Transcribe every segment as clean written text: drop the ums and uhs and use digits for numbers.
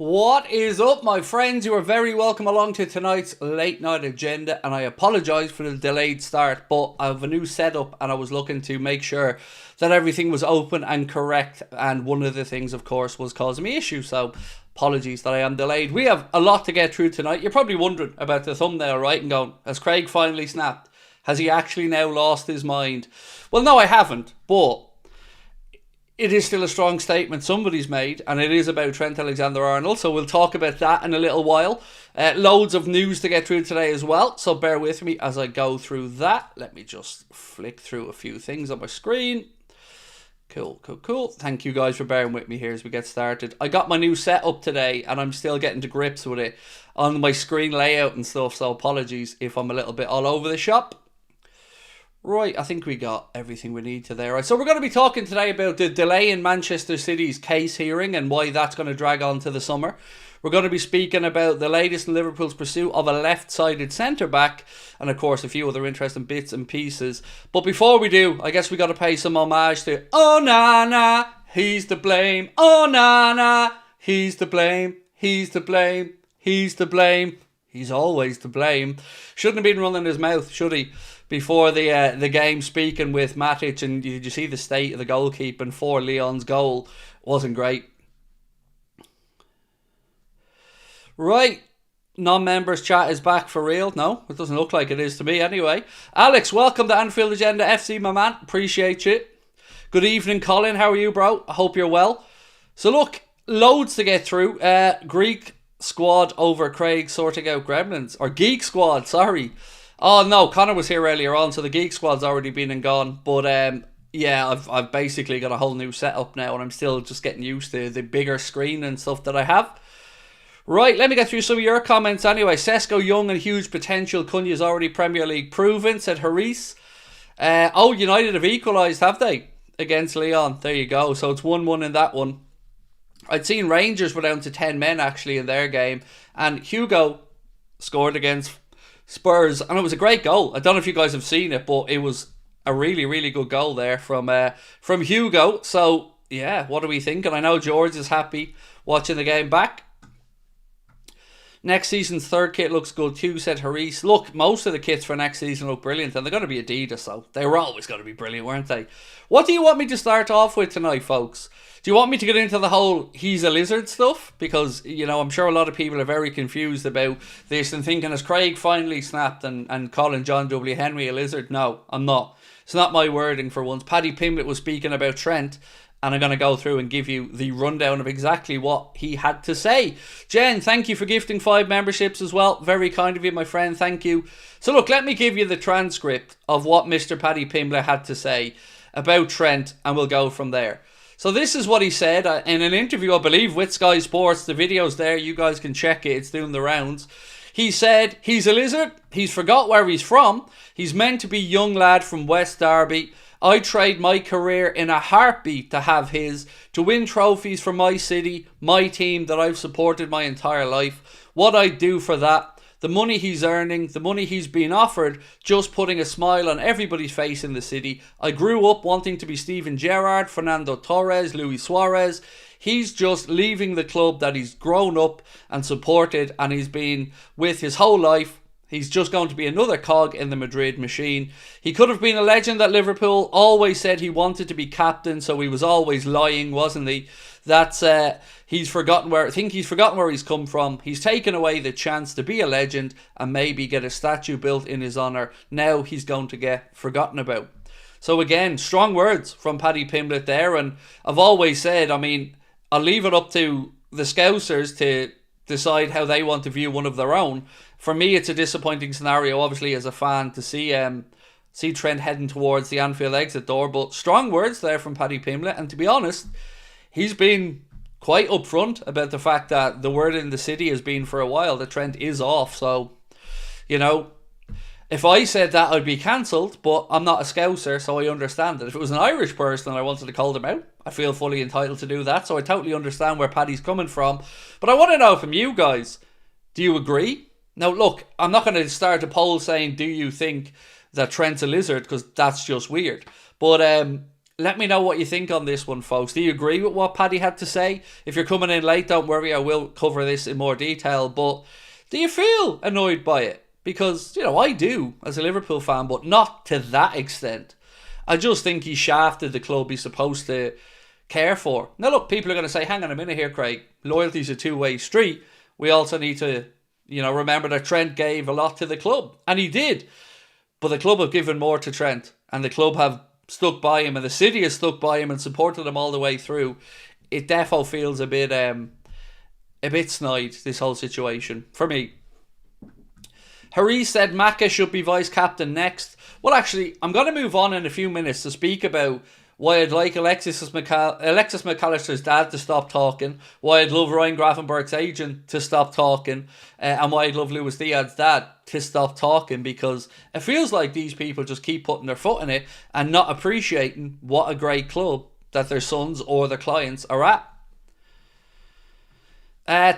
What is up, my friends? You are very welcome along to tonight's late night agenda, and I apologise for the delayed start, but I have a new setup and I was looking to make sure that everything was open and correct, and one of the things, of course, was causing me issues, so apologies that I am delayed. We have a lot to get through tonight. You're probably wondering about the thumbnail, right, and going, has Craig finally snapped? Has he actually now lost his mind? Well, no, I haven't, but it is still a strong statement somebody's made, and it is about Trent Alexander-Arnold, so we'll talk about that in a little while. Loads of news to get through today as well, so bear with me as I go through that. Let me just flick through a few things on my screen. Cool. Thank you guys for bearing with me here as we get started. I got my new setup today, and I'm still getting to grips with it on my screen layout and stuff, so apologies if I'm a little bit all over the shop. Right, I think we got everything we need to there. Right, so we're going to be talking today about the delay in Manchester City's case hearing and why that's going to drag on to the summer. We're going to be speaking about the latest in Liverpool's pursuit of a left-sided centre-back, and of course a few other interesting bits and pieces. But before we do, I guess we got to pay some homage to Oh Nana, he's to blame. Oh Nana, he's to blame. He's to blame. He's to blame. He's always to blame. Shouldn't have been running his mouth, should he? Before the game, speaking with Matic, and did you see the state of the goalkeeping for Lyon's goal? Wasn't great. Right, non-members chat is back for real. No, it doesn't look like it is to me anyway. Alex, welcome to Anfield Agenda FC, my man. Appreciate you. Good evening, Colin. How are you, bro? I hope you're well. So look, loads to get through. Greek squad over Craig sorting out gremlins. Or Geek squad, sorry. Oh no, Connor was here earlier on, so the Geek Squad's already been and gone. But yeah, I've basically got a whole new setup now, and I'm still just getting used to the bigger screen and stuff that I have. Right, let me get through some of your comments anyway. Sesko young and huge potential. Cunha's already Premier League proven, said HUIJSEN. United have equalised, have they? Against Lyon. There you go. So it's 1-1 in that one. I'd seen Rangers were down to 10 men actually in their game, and Hugo scored against Spurs, and it was a great goal. I don't know if you guys have seen it, but it was a really, really good goal there from Hugo. So yeah, what are we thinking? I know George is happy watching the game back. Next season's third kit looks good too, said HUIJSEN. Look, most of the kits for next season look brilliant, and they're going to be Adidas, so they were always going to be brilliant, weren't they? What do you want me to start off with tonight, folks? Do you want me to get into the whole he's a lizard stuff? Because, you know, I'm sure a lot of people are very confused about this and thinking, has Craig finally snapped and calling John W. Henry a lizard? No, I'm not. It's not my wording for once. Paddy Pimblett was speaking about Trent, and I'm going to go through and give you the rundown of exactly what he had to say. Jen, thank you for gifting 5 memberships as well. Very kind of you, my friend. Thank you. So look, let me give you the transcript of what Mr. Paddy Pimblett had to say about Trent, and we'll go from there. So this is what he said in an interview, I believe, with Sky Sports. The video's there. You guys can check it. It's doing the rounds. He said, he's a lizard. He's forgot where he's from. He's meant to be young lad from West Derby. I trade my career in a heartbeat to have his, to win trophies for my city, my team that I've supported my entire life. What I'd do for that. The money he's earning, the money he's being offered, just putting a smile on everybody's face in the city. I grew up wanting to be Steven Gerrard, Fernando Torres, Luis Suarez. He's just leaving the club that he's grown up and supported and he's been with his whole life. He's just going to be another cog in the Madrid machine. He could have been a legend at Liverpool. Always said he wanted to be captain, so he was always lying, wasn't he? That's he's forgotten where he's come from. He's taken away the chance to be a legend and maybe get a statue built in his honour. Now he's going to get forgotten about. So again, strong words from Paddy Pimblett there, and I've always said, I mean, I'll leave it up to the Scousers to decide how they want to view one of their own. For me, it's a disappointing scenario, obviously, as a fan, to see Trent heading towards the Anfield exit door. But strong words there from Paddy Pimblett, and to be honest, he's been quite upfront about the fact that the word in the city has been for a while that Trent is off. So, you know, if I said that, I'd be cancelled, but I'm not a Scouser, so I understand it. If it was an Irish person and I wanted to call them out, I feel fully entitled to do that. So I totally understand where Paddy's coming from. But I want to know from you guys, do you agree? Now, look, I'm not going to start a poll saying, do you think that Trent's a lizard? Because that's just weird. But Let me know what you think on this one, folks. Do you agree with what Paddy had to say? If you're coming in late, don't worry, I will cover this in more detail. But do you feel annoyed by it? Because, you know, I do as a Liverpool fan, but not to that extent. I just think he shafted the club he's supposed to care for. Now, look, people are going to say, hang on a minute here, Craig. Loyalty's a two-way street. We also need to, you know, remember that Trent gave a lot to the club. And he did. But the club have given more to Trent. And the club have stuck by him. And the city has stuck by him and supported him all the way through. It defo feels a bit snide, this whole situation, for me. Harry said Maka should be vice-captain next. Well, actually, I'm going to move on in a few minutes to speak about why I'd like Alexis McAllister's dad to stop talking, why I'd love Ryan Gravenberch's agent to stop talking, and why I'd love Luis Diaz's dad to stop talking, because it feels like these people just keep putting their foot in it and not appreciating what a great club that their sons or their clients are at.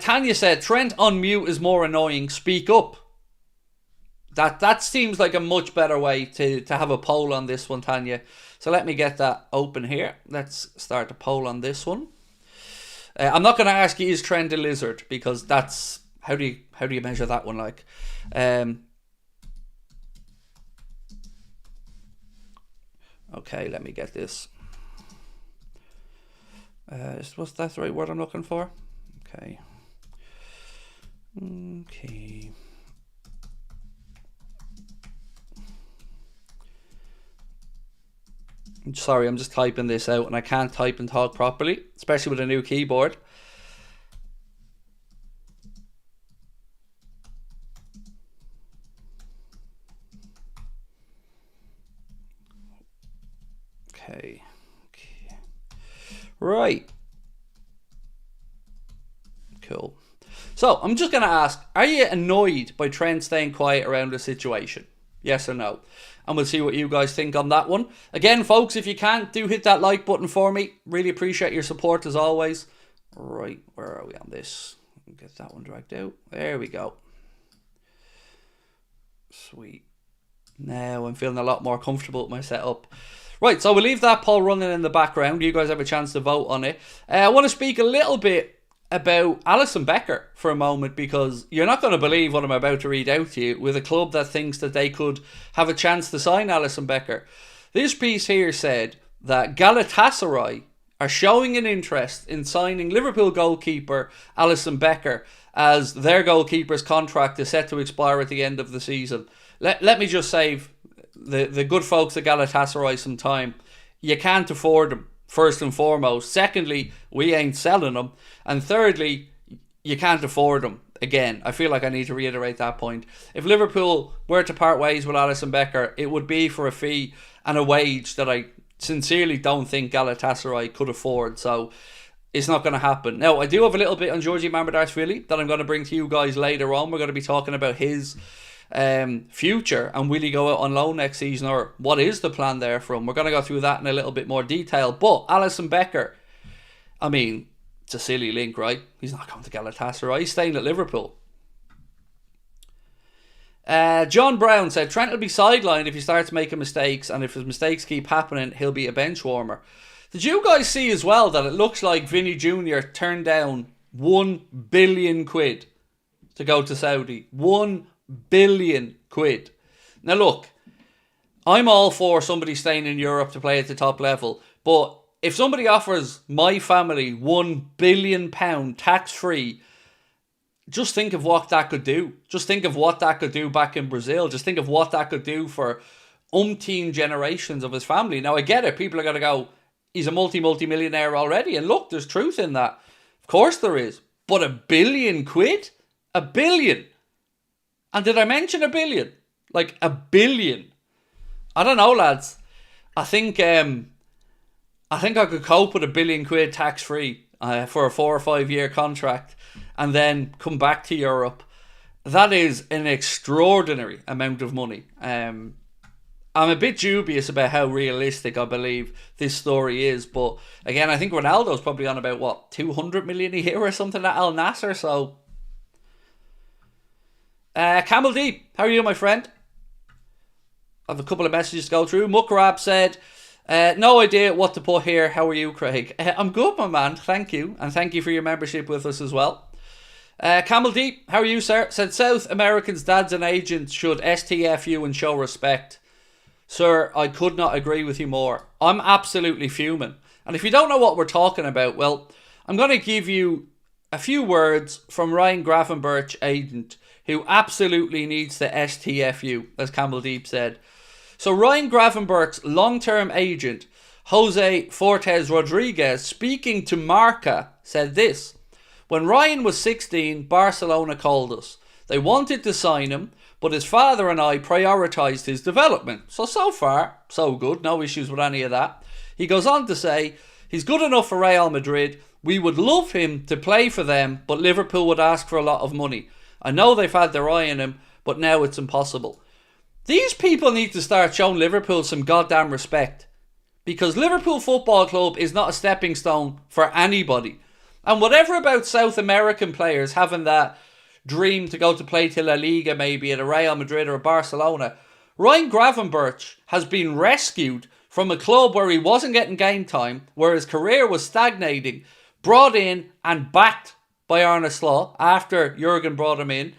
Tanya said, Trent on mute is more annoying. Speak up. That seems like a much better way to have a poll on this one, Tanya. So let me get that open here. Let's start a poll on this one. I'm not going to ask you, is Trent a lizard? Because that's... How do you measure that one like? Okay, let me get this. What's that the right word I'm looking for? Okay. Sorry, I'm just typing this out and I can't type and talk properly, especially with a new keyboard. Okay. Right. Cool. So, I'm just going to ask, are you annoyed by Trent staying quiet around the situation? Yes or no? And we'll see what you guys think on that one. Again, folks, if you can, do hit that like button for me. Really appreciate your support as always. Right, where are we on this? Get that one dragged out. There we go. Sweet. Now I'm feeling a lot more comfortable with my setup. Right, so we'll leave that poll running in the background. You guys have a chance to vote on it. I want to speak a little bit about Alisson Becker for a moment, because you're not going to believe what I'm about to read out to you, with a club that thinks that they could have a chance to sign Alisson Becker. This piece here said that Galatasaray are showing an interest in signing Liverpool goalkeeper Alisson Becker, as their goalkeeper's contract is set to expire at the end of the season. Let me just save the good folks at Galatasaray some time. You can't afford him, first and foremost. Secondly, we ain't selling him. And thirdly, you can't afford him. Again, I feel like I need to reiterate that point. If Liverpool were to part ways with Alisson Becker, it would be for a fee and a wage that I sincerely don't think Galatasaray could afford. So it's not going to happen. Now, I do have a little bit on Georgi Mamardashvili that I'm going to bring to you guys later on. We're going to be talking about his future, and will he go out on loan next season, or what is the plan there for him? We're going to go through that in a little bit more detail. But Alisson Becker, I mean, it's a silly link, right? He's not going to Galatasaray, he's staying at Liverpool. John Brown said Trent will be sidelined if he starts making mistakes, and if his mistakes keep happening, he'll be a bench warmer. Did you guys see as well that it looks like Vinny Jr. turned down 1 billion quid to go to Saudi? 1 billion quid. Now look, I'm all for somebody staying in Europe to play at the top level, but if somebody offers my family £1 billion tax-free, just think of what that could do. Just think of what that could do back in Brazil. Just think of what that could do for umpteen generations of his family. Now, I get it. People are going to go, he's a multi-millionaire already. And look, there's truth in that. Of course there is. But £1 billion quid? £1 billion. And did I mention 1 billion? Like £1 billion. I don't know, lads. I think I could cope with £1 billion quid tax-free for a 4 or 5 year contract and then come back to Europe. That is an extraordinary amount of money. I'm a bit dubious about how realistic I believe this story is, but again, I think Ronaldo's probably on about, what, 200 million a year or something at Al Nassr, so... Camel Deep, how are you, my friend? I have a couple of messages to go through. Mukrab said, No idea what to put here. How are you, Craig? I'm good, my man. Thank you. And thank you for your membership with us as well. Camel Deep, how are you, sir? Said South Americans' dads and agents should STF you and show respect. Sir, I could not agree with you more. I'm absolutely fuming. And if you don't know what we're talking about, well, I'm going to give you a few words from Ryan Gravenberch, agent, who absolutely needs to STF you, as Camel Deep said. So Ryan Gravenberch's long-term agent, Jose Fortes Rodriguez, speaking to Marca, said this: when Ryan was 16, Barcelona called us. They wanted to sign him, but his father and I prioritised his development. So far, so good. No issues with any of that. He goes on to say, he's good enough for Real Madrid. We would love him to play for them, but Liverpool would ask for a lot of money. I know they've had their eye on him, but now it's impossible. These people need to start showing Liverpool some goddamn respect. Because Liverpool Football Club is not a stepping stone for anybody. And whatever about South American players having that dream to go to play to La Liga, maybe at a Real Madrid or a Barcelona, Ryan Gravenberch has been rescued from a club where he wasn't getting game time, where his career was stagnating, brought in and backed by Arne Slot after Jurgen brought him in.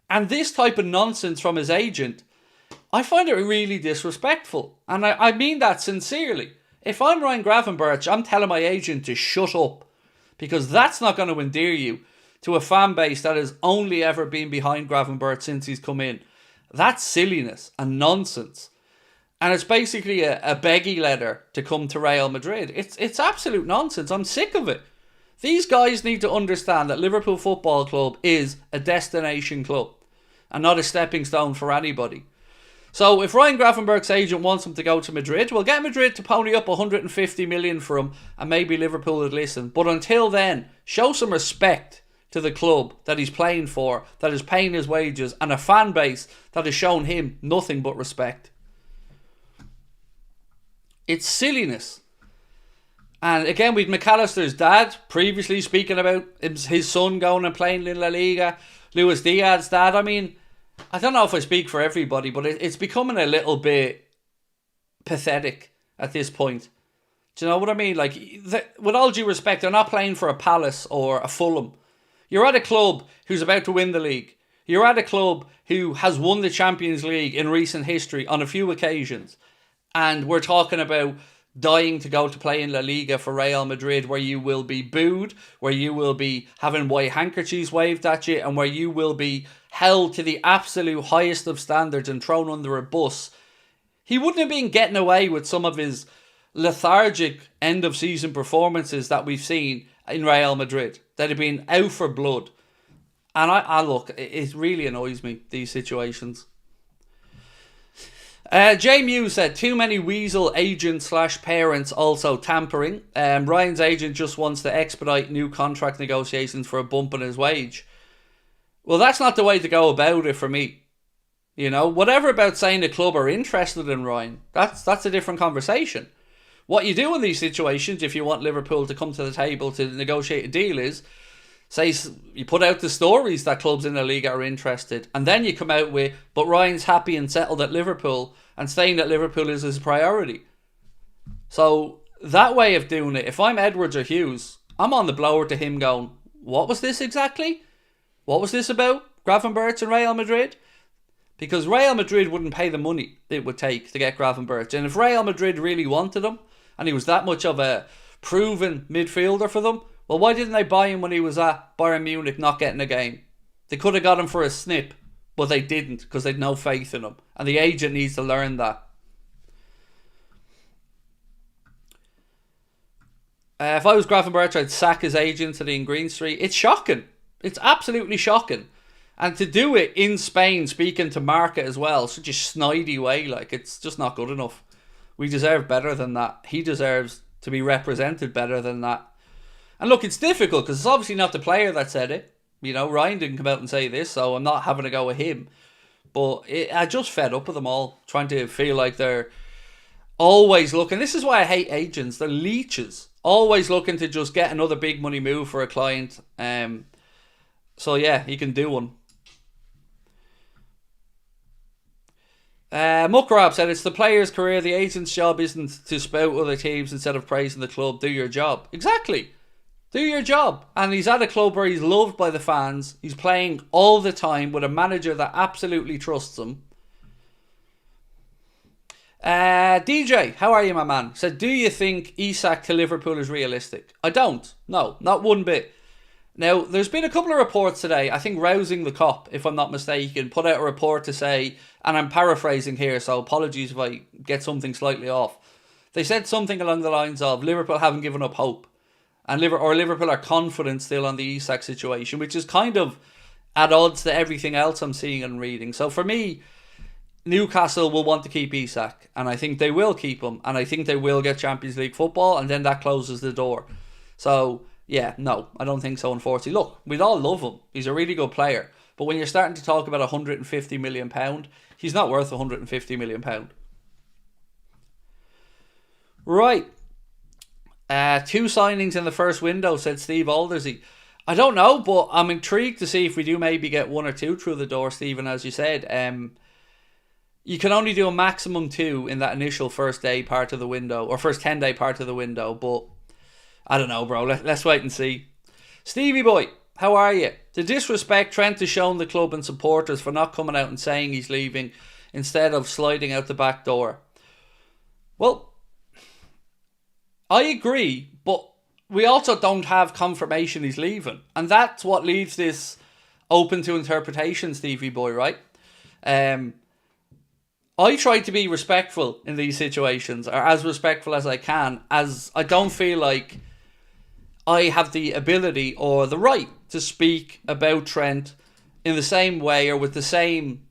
And this type of nonsense from his agent, I find it really disrespectful. And I mean that sincerely. If I'm Ryan Gravenberch, I'm telling my agent to shut up. Because that's not going to endear you to a fan base that has only ever been behind Gravenberch since he's come in. That's silliness and nonsense. And it's basically a beggy letter to come to Real Madrid. It's absolute nonsense. I'm sick of it. These guys need to understand that Liverpool Football Club is a destination club and not a stepping stone for anybody. So if Ryan Gravenberch's agent wants him to go to Madrid, well, get Madrid to pony up 150 million for him and maybe Liverpool would listen. But until then, show some respect to the club that he's playing for, that is paying his wages, and a fan base that has shown him nothing but respect. It's silliness. And again, with McAllister's dad previously speaking about his son going and playing in La Liga, Luis Diaz's dad. I mean, I don't know if I speak for everybody, but it's becoming a little bit pathetic at this point. Do you know what I mean? Like, with all due respect, they're not playing for a Palace or a Fulham. You're at a club who's about to win the league. You're at a club who has won the Champions League in recent history on a few occasions. And we're talking about dying to go to play in La Liga for Real Madrid, where you will be booed, where you will be having white handkerchiefs waved at you, and where you will be held to the absolute highest of standards and thrown under a bus. He wouldn't have been getting away with some of his lethargic end of season performances that we've seen in Real Madrid that have been out for blood. And I look, it really annoys me, these situations. Jay Mew said, too many weasel agents / parents also tampering. Ryan's agent just wants to expedite new contract negotiations for a bump in his wage. Well, that's not the way to go about it for me. You know, whatever about saying the club are interested in Ryan, that's a different conversation. What you do in these situations, if you want Liverpool to come to the table to negotiate a deal, is say you put out the stories that clubs in the league are interested, and then you come out with, but Ryan's happy and settled at Liverpool, and saying that Liverpool is his priority. So that way of doing it, if I'm Edwards or Hughes, I'm on the blower to him going, what was this exactly? What was this about? Gravenberch and Real Madrid? Because Real Madrid wouldn't pay the money it would take to get Gravenberch. And if Real Madrid really wanted him, and he was that much of a proven midfielder for them, well, why didn't they buy him when he was at Bayern Munich not getting a game? They could have got him for a snip, but they didn't because they'd no faith in him. And the agent needs to learn that. If I was Gravenberch, I'd sack his agent to in Green Street. It's shocking. It's absolutely shocking. And to do it in Spain, speaking to Marca as well, such a snidey way, like, it's just not good enough. We deserve better than that. He deserves to be represented better than that. And look, it's difficult because it's obviously not the player that said it. You know, Ryan didn't come out and say this, so I'm not having a go at him. But I just fed up with them all, trying to feel like they're always looking. This is why I hate agents. They're leeches. Always looking to just get another big money move for a client. So yeah, he can do one. Muckrab said it's the player's career. The agent's job isn't to spout other teams instead of praising the club. Do your job. Exactly. Do your job. And he's at a club where he's loved by the fans. He's playing all the time with a manager that absolutely trusts him. DJ, how are you, my man? Said, do you think Isak to Liverpool is realistic? I don't. No, not one bit. Now, there's been a couple of reports today. I think Rousing the Cop, if I'm not mistaken, put out a report to say, and I'm paraphrasing here, so apologies if I get something slightly off. They said something along the lines of Liverpool haven't given up hope. And Liverpool are confident still on the Isak situation, which is kind of at odds to everything else I'm seeing and reading. So for me, Newcastle will want to keep Isak, and I think they will keep him, and I think they will get Champions League football, and then that closes the door. So, yeah, no, I don't think so, unfortunately. Look, we'd all love him. He's a really good player. But when you're starting to talk about £150 million, he's not worth £150 million. Right. 2 signings in the first window, said Steve Aldersey. I don't know, but I'm intrigued to see if we do maybe get 1 or 2 through the door, Stephen, as you said. You can only do a maximum 2 in that initial first day part of the window, or first 10-day part of the window, but I don't know, bro. Let's wait and see. Stevie boy, how are you? The disrespect Trent has shown the club and supporters for not coming out and saying he's leaving instead of sliding out the back door. Well, I agree, but we also don't have confirmation he's leaving. And that's what leaves this open to interpretation, Stevie boy, right? I try to be respectful in these situations, or as respectful as I can, as I don't feel like I have the ability or the right to speak about Trent in the same way or with the same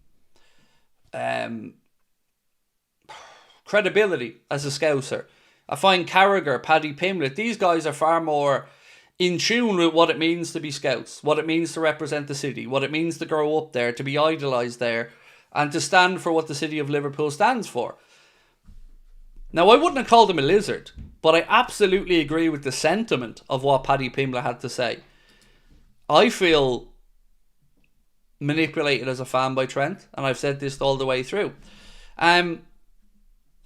credibility as a Scouser. I find Carragher, Paddy Pimblett, these guys are far more in tune with what it means to be Scouts, what it means to represent the city, what it means to grow up there, to be idolised there, and to stand for what the city of Liverpool stands for. Now, I wouldn't have called him a lizard, but I absolutely agree with the sentiment of what Paddy Pimblett had to say. I feel manipulated as a fan by Trent, and I've said this all the way through.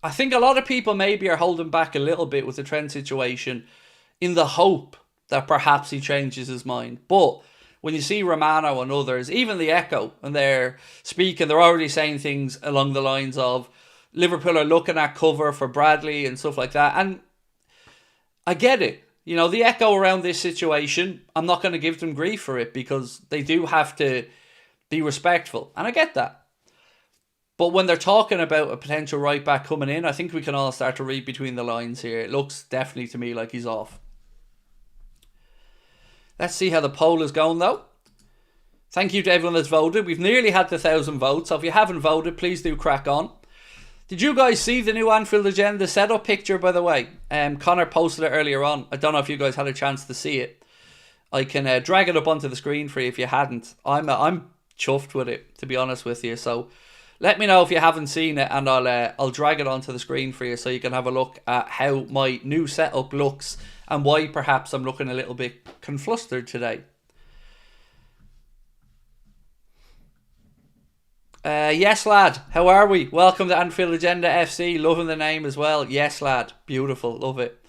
I think a lot of people maybe are holding back a little bit with the Trent situation in the hope that perhaps he changes his mind. But when you see Romano and others, even the Echo, and they're speaking, they're already saying things along the lines of Liverpool are looking at cover for Bradley and stuff like that. And I get it. You know, the Echo around this situation, I'm not going to give them grief for it because they do have to be respectful. And I get that. But when they're talking about a potential right back coming in, I think we can all start to read between the lines here. It looks definitely to me like he's off. Let's see how the poll is going though. Thank you to everyone that's voted. We've nearly had the 1,000 votes. So if you haven't voted, please do crack on. Did you guys see the new Anfield Agenda setup picture, by the way? Connor posted it earlier on. I don't know if you guys had a chance to see it. I can drag it up onto the screen for you if you hadn't. I'm chuffed with it, to be honest with you. So let me know if you haven't seen it, and I'll drag it onto the screen for you so you can have a look at how my new setup looks and why perhaps I'm looking a little bit conflustered today. Yes, lad. How are we? Welcome to Anfield Agenda FC. Loving the name as well. Yes, lad. Beautiful. Love it.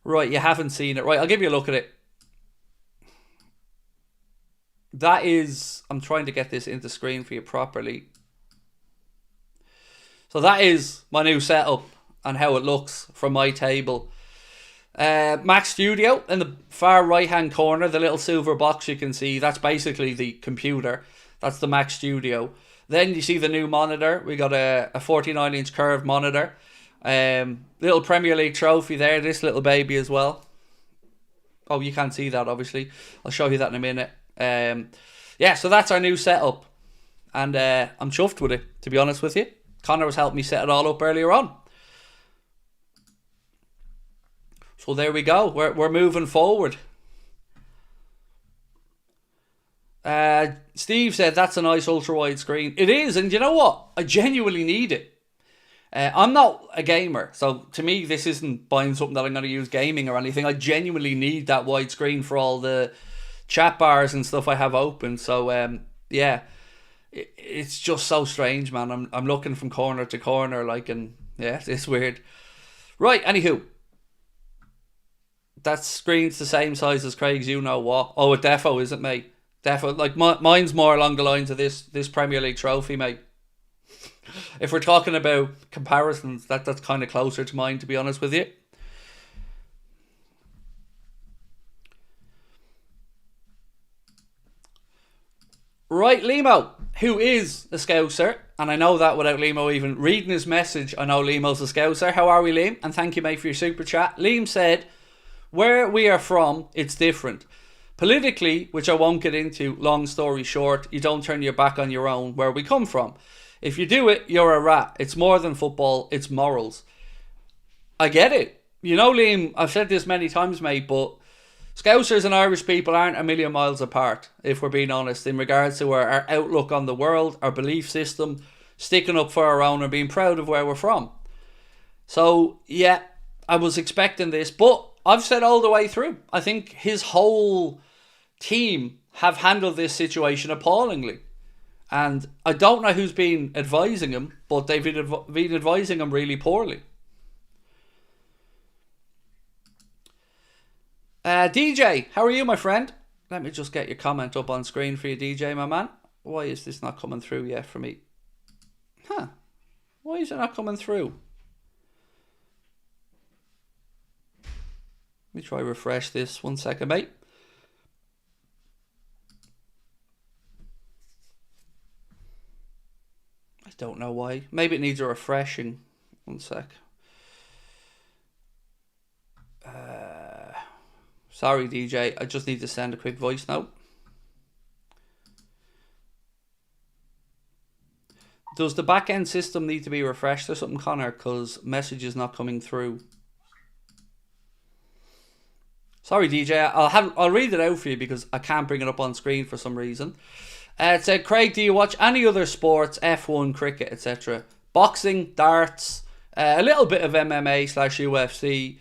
Right, you haven't seen it. Right, I'll give you a look at it. That is... I'm trying to get this into screen for you properly. So that is my new setup and how it looks from my table. Mac Studio in the far right hand corner, the little silver box you can see, that's basically the computer. That's the Mac Studio. Then you see the new monitor. We got a 49-inch curved monitor. Little Premier League trophy there, this little baby as well. Oh, you can't see that obviously. I'll show you that in a minute. Yeah, so that's our new setup. And I'm chuffed with it, to be honest with you. Connor was helping me set it all up earlier on. So there we go. We're moving forward. Steve said that's a nice ultra-wide screen. It is, and you know what? I genuinely need it. I'm not a gamer, so to me this isn't buying something that I'm going to use gaming or anything. I genuinely need that wide screen for all the chat bars and stuff I have open. So yeah, It's just so strange, man. I'm looking from corner to corner, like, and yeah, it's weird. Right, anywho. That screen's the same size as Craig's, you know what. Oh, a defo, is it, mate? Defo, like, mine's more along the lines of this Premier League trophy, mate. If we're talking about comparisons, that's kind of closer to mine, to be honest with you. Right, Limo, who is a Scouser, and I know that without Limo even reading his message, I know Limo's a Scouser. How are we, Liam? And thank you, mate, for your super chat. Liam said, where we are from, it's different. Politically, which I won't get into, long story short, you don't turn your back on your own where we come from. If you do it, you're a rat. It's more than football, it's morals. I get it. You know, Liam, I've said this many times, mate, but Scousers and Irish people aren't a million miles apart, if we're being honest, in regards to our outlook on the world, our belief system, sticking up for our own and being proud of where we're from. So, yeah, I was expecting this, but I've said all the way through, I think his whole team have handled this situation appallingly. And I don't know who's been advising him, but they've been advising him really poorly. DJ, how are you, my friend? Let me just get your comment up on screen for you, DJ, my man. Why is this not coming through yet for me? Why is it not coming through? Let me try refresh this. 1 second, mate. I don't know why. Maybe it needs a refreshing. 1 sec. Sorry, DJ. I just need to send a quick voice note. Does the back-end system need to be refreshed or something, Connor? Because message is not coming through. Sorry, DJ. I'll read it out for you because I can't bring it up on screen for some reason. It said, Craig, do you watch any other sports, F1, cricket, etc.? Boxing, darts, a little bit of MMA/UFC.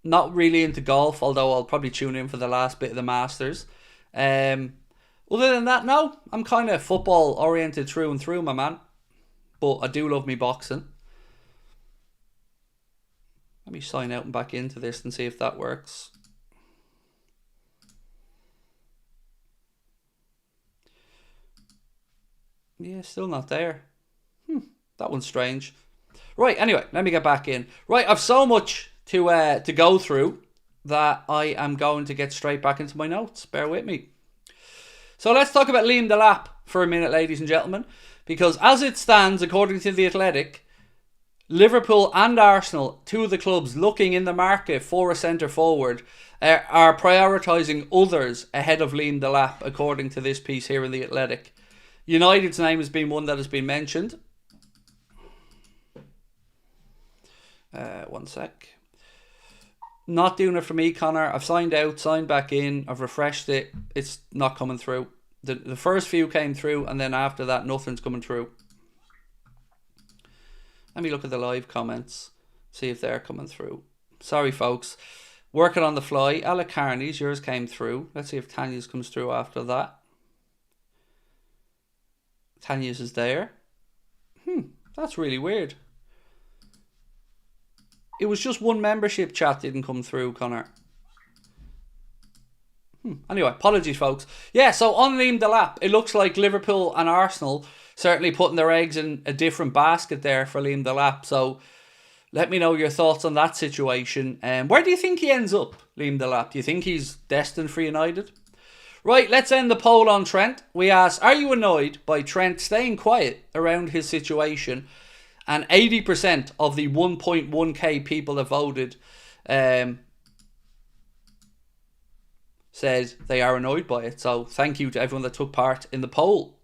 Not really into golf, although I'll probably tune in for the last bit of the Masters. Other than that, no. I'm kind of football oriented through and through, my man. But I do love me boxing. Let me sign out and back into this and see if that works. Yeah, still not there. That one's strange. Right, anyway, let me get back in. Right, I've so much to go through that I am going to get straight back into my notes. Bear with me. So let's talk about Liam Delap for a minute, ladies and gentlemen. Because as it stands, according to The Athletic, Liverpool and Arsenal, two of the clubs looking in the market for a centre forward, are prioritising others ahead of Liam Delap, according to this piece here in The Athletic. United's name has been one that has been mentioned. 1 sec. Not doing it for me, Connor. I've signed out, signed back in, I've refreshed it. It's not coming through. The first few came through, and then after that, nothing's coming through. Let me look at the live comments, see if they're coming through. Sorry, folks. Working on the fly. Alec Carney's, yours came through. Let's see if Tanya's comes through after that. Tanya's is there. That's really weird. It was just one membership chat didn't come through, Connor. Anyway, apologies, folks. Yeah, so on Liam Delap, it looks like Liverpool and Arsenal certainly putting their eggs in a different basket there for Liam Delap. So let me know your thoughts on that situation. Where do you think he ends up, Liam Delap? Do you think he's destined for United? Right, let's end the poll on Trent. We asked, are you annoyed by Trent staying quiet around his situation? And 80% of the 1.1k people that voted said they are annoyed by it. So thank you to everyone that took part in the poll.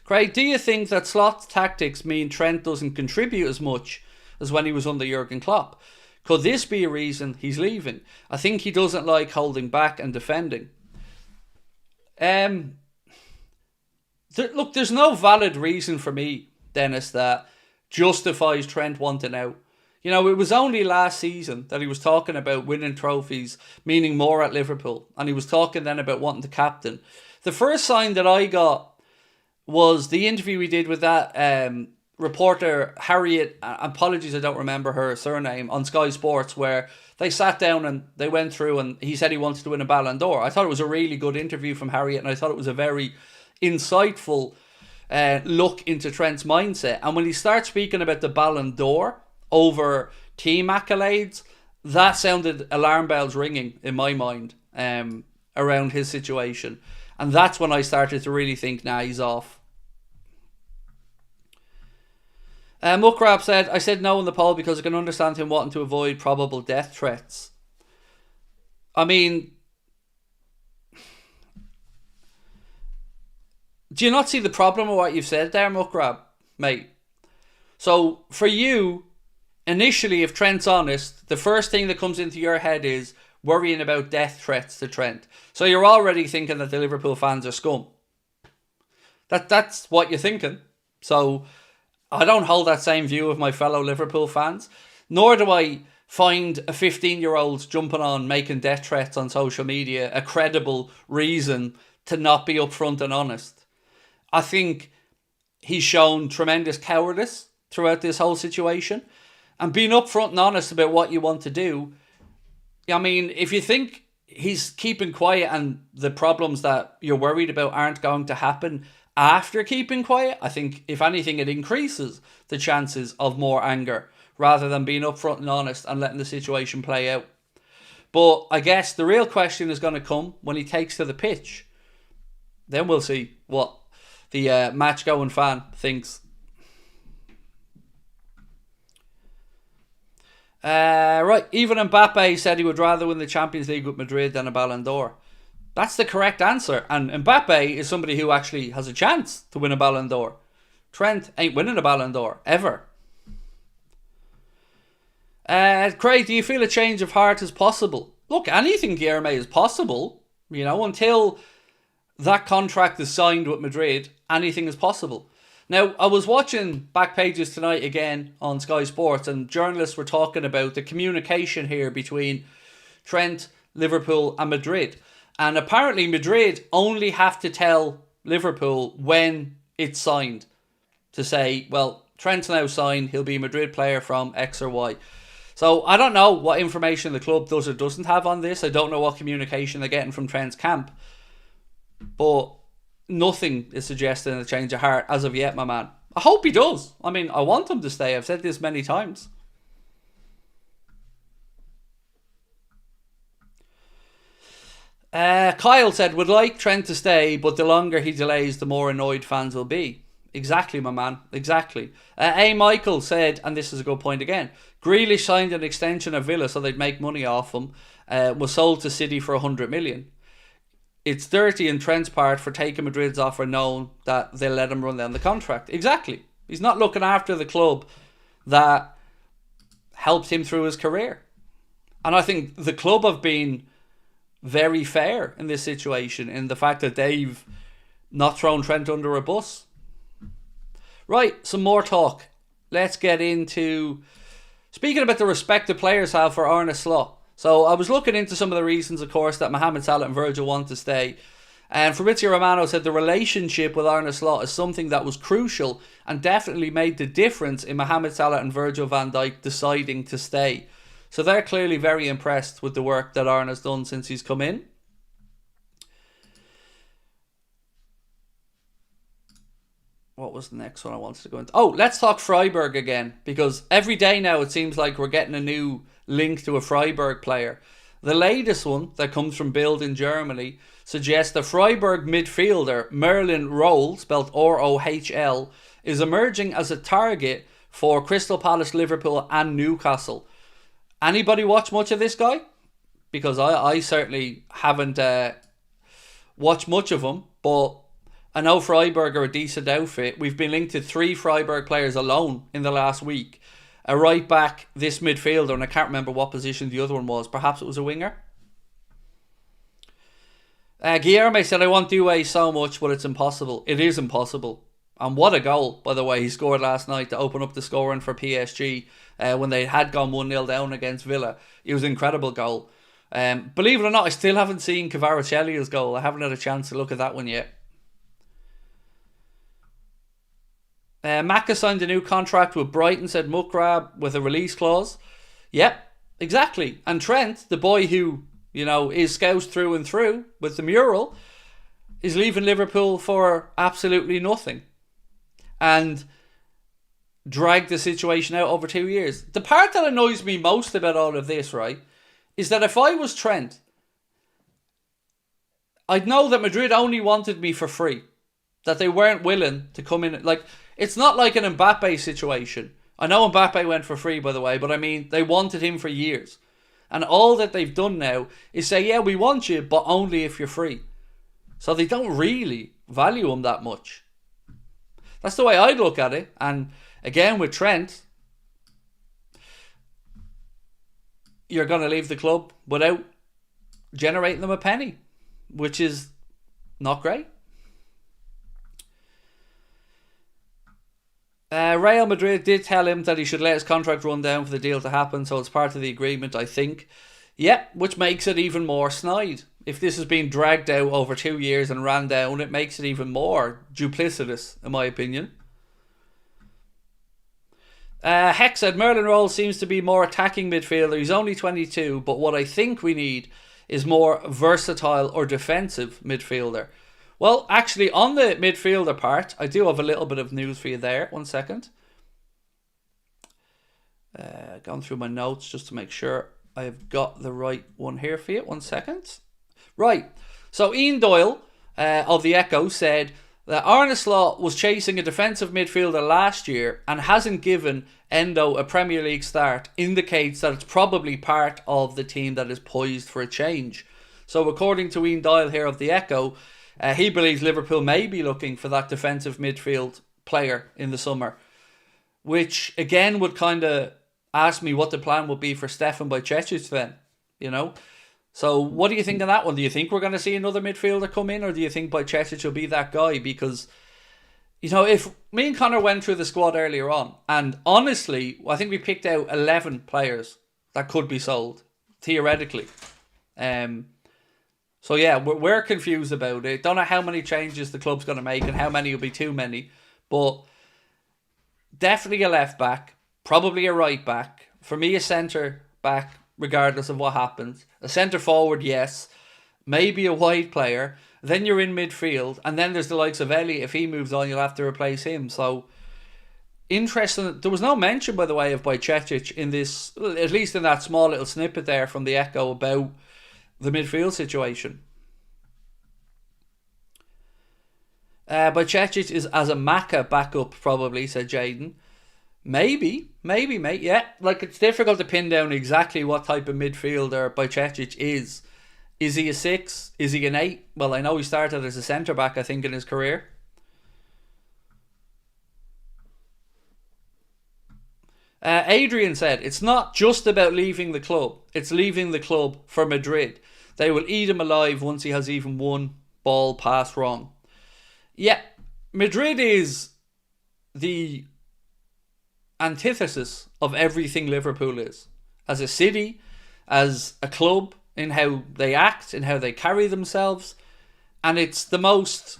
Craig, do you think that Slot's tactics mean Trent doesn't contribute as much as when he was under Jurgen Klopp? Could this be a reason he's leaving? I think he doesn't like holding back and defending. Look, there's no valid reason for me, Dennis, that justifies Trent wanting out. You know, it was only last season that he was talking about winning trophies, meaning more at Liverpool. And he was talking then about wanting to captain. The first sign that I got was the interview we did with that reporter, Harriet, apologies I don't remember her surname, on Sky Sports, where they sat down and they went through and he said he wanted to win a Ballon d'Or. I thought it was a really good interview from Harriet, and I thought it was a very insightful look into Trent's mindset. And when he starts speaking about the Ballon d'Or over team accolades, that sounded alarm bells ringing in my mind around his situation. And that's when I started to really think, nah, he's off. Muckrab said, I said no in the poll because I can understand him wanting to avoid probable death threats. I mean, do you not see the problem with what you've said there, Muckrab, mate? So, for you, initially, if Trent's honest, the first thing that comes into your head is worrying about death threats to Trent. So you're already thinking that the Liverpool fans are scum. That's what you're thinking. So I don't hold that same view of my fellow Liverpool fans, nor do I find a 15-year-old jumping on making death threats on social media a credible reason to not be upfront and honest. I think he's shown tremendous cowardice throughout this whole situation, and being upfront and honest about what you want to do. I mean, if you think he's keeping quiet and the problems that you're worried about aren't going to happen after keeping quiet, I think, if anything, it increases the chances of more anger rather than being upfront and honest and letting the situation play out. But I guess the real question is going to come when he takes to the pitch. Then we'll see what the match-going fan thinks. Right, even Mbappe said he would rather win the Champions League with Madrid than a Ballon d'Or. That's the correct answer. And Mbappe is somebody who actually has a chance to win a Ballon d'Or. Trent ain't winning a Ballon d'Or, ever. Craig, do you feel a change of heart is possible? Look, anything, Guilherme, is possible. You know, until that contract is signed with Madrid, anything is possible. Now, I was watching Back Pages tonight again on Sky Sports, and journalists were talking about the communication here between Trent, Liverpool and Madrid. And apparently Madrid only have to tell Liverpool when it's signed to say, well, Trent's now signed, he'll be a Madrid player from X or Y. So I don't know what information the club does or doesn't have on this. I don't know what communication they're getting from Trent's camp. But nothing is suggesting a change of heart as of yet, my man. I hope he does. I mean, I want him to stay. I've said this many times. Kyle said, would like Trent to stay, but the longer he delays, the more annoyed fans will be. Exactly, my man. Exactly. A. Michael said, and this is a good point again, Grealish signed an extension of Villa so they'd make money off him. Was sold to City for 100 million. It's dirty in Trent's part for taking Madrid's offer knowing that they'll let him run down the contract. Exactly. He's not looking after the club that helped him through his career. And I think the club have been very fair in this situation in the fact that they've not thrown Trent under a bus. Right, some more talk. Let's get into speaking about the respect the players have for ARNE Slot. So I was looking into some of the reasons, of course, that Mohamed Salah and Virgil want to stay. And Fabrizio Romano said the relationship with ARNE Slot is something that was crucial and definitely made the difference in Mohamed Salah and Virgil van Dijk deciding to stay. So they're clearly very impressed with the work that ARNE has done since he's come in. What was the next one I wanted to go into? Oh, let's talk Freiburg again. Because every day now it seems like we're getting a new link to a Freiburg player. The latest one that comes from Bild in Germany suggests the Freiburg midfielder Merlin Rohl, spelled R-O-H-L, is emerging as a target for Crystal Palace, Liverpool and Newcastle. Anybody watch much of this guy? Because I certainly haven't watched much of him, but I know Freiburg are a decent outfit. We've been linked to 3 Freiburg players alone in the last week. A right back, this midfielder, and I can't remember what position the other one was. Perhaps it was a winger. Guilherme said, I want Doué so much, but it's impossible. It is impossible. And what a goal, by the way, he scored last night to open up the scoring for PSG when they had gone 1-0 down against Villa. It was an incredible goal. Believe it or not, I still haven't seen Kvaratskhelia goal. I haven't had a chance to look at that one yet. Maka signed a new contract with Brighton, said Mukrab, with a release clause. Yep, exactly. And Trent, the boy who, is Scouse through and through with the mural, is leaving Liverpool for absolutely nothing. And dragged the situation out over 2 years. The part that annoys me most about all of this, right, is that if I was Trent, I'd know that Madrid only wanted me for free. That they weren't willing to come in. Like, it's not like an Mbappe situation. I know Mbappe went for free, by the way, but I mean, they wanted him for years. And all that they've done now is say, yeah, we want you, but only if you're free. So they don't really value him that much. That's the way I look at it. And again, with Trent, you're going to leave the club without generating them a penny, which is not great. Real Madrid did tell him that he should let his contract run down for the deal to happen, so it's part of the agreement, I think. Yeah, which makes it even more snide. If this has been dragged out over 2 years and ran down, it makes it even more duplicitous, in my opinion. Heck said, Merlin Rowell seems to be more attacking midfielder. He's only 22, but what I think we need is more versatile or defensive midfielder. Well, actually, on the midfielder part, I do have a little bit of news for you there. 1 second. Going through my notes just to make sure I've got the right one here for you. 1 second. Right. So Ian Doyle of the Echo said that Arne was chasing a defensive midfielder last year and hasn't given Endo a Premier League start, indicates that it's probably part of the team that is poised for a change. So according to Ian Doyle here of the Echo, he believes Liverpool may be looking for that defensive midfield player in the summer, which again would kind of ask me what the plan would be for Stefan Bajcetic then, So what do you think of that one? Do you think we're going to see another midfielder come in, or do you think Bajcetic will be that guy? Because, if me and Connor went through the squad earlier on, and honestly, I think we picked out 11 players that could be sold, theoretically. So yeah, we're confused about it. Don't know how many changes the club's going to make and how many will be too many. But definitely a left back, probably a right back. For me, a centre back, regardless of what happens. A centre forward, yes. Maybe a wide player. Then you're in midfield. And then there's the likes of Elliott. If he moves on, you'll have to replace him. So, interesting. There was no mention, by the way, of Bajcetic in this, at least in that small little snippet there from the Echo about the midfield situation. Bajcetic is as a Maka backup, probably, said Jaden. Maybe, mate, yeah. Like, it's difficult to pin down exactly what type of midfielder Bajcetic is. Is he a 6? Is he an 8? Well, I know he started as a centre-back, I think, in his career. Adrian said, it's not just about leaving the club. It's leaving the club for Madrid. They will eat him alive once he has even one ball passed wrong. Yeah, Madrid is the antithesis of everything Liverpool is. As a city, as a club, in how they act, in how they carry themselves. And it's the most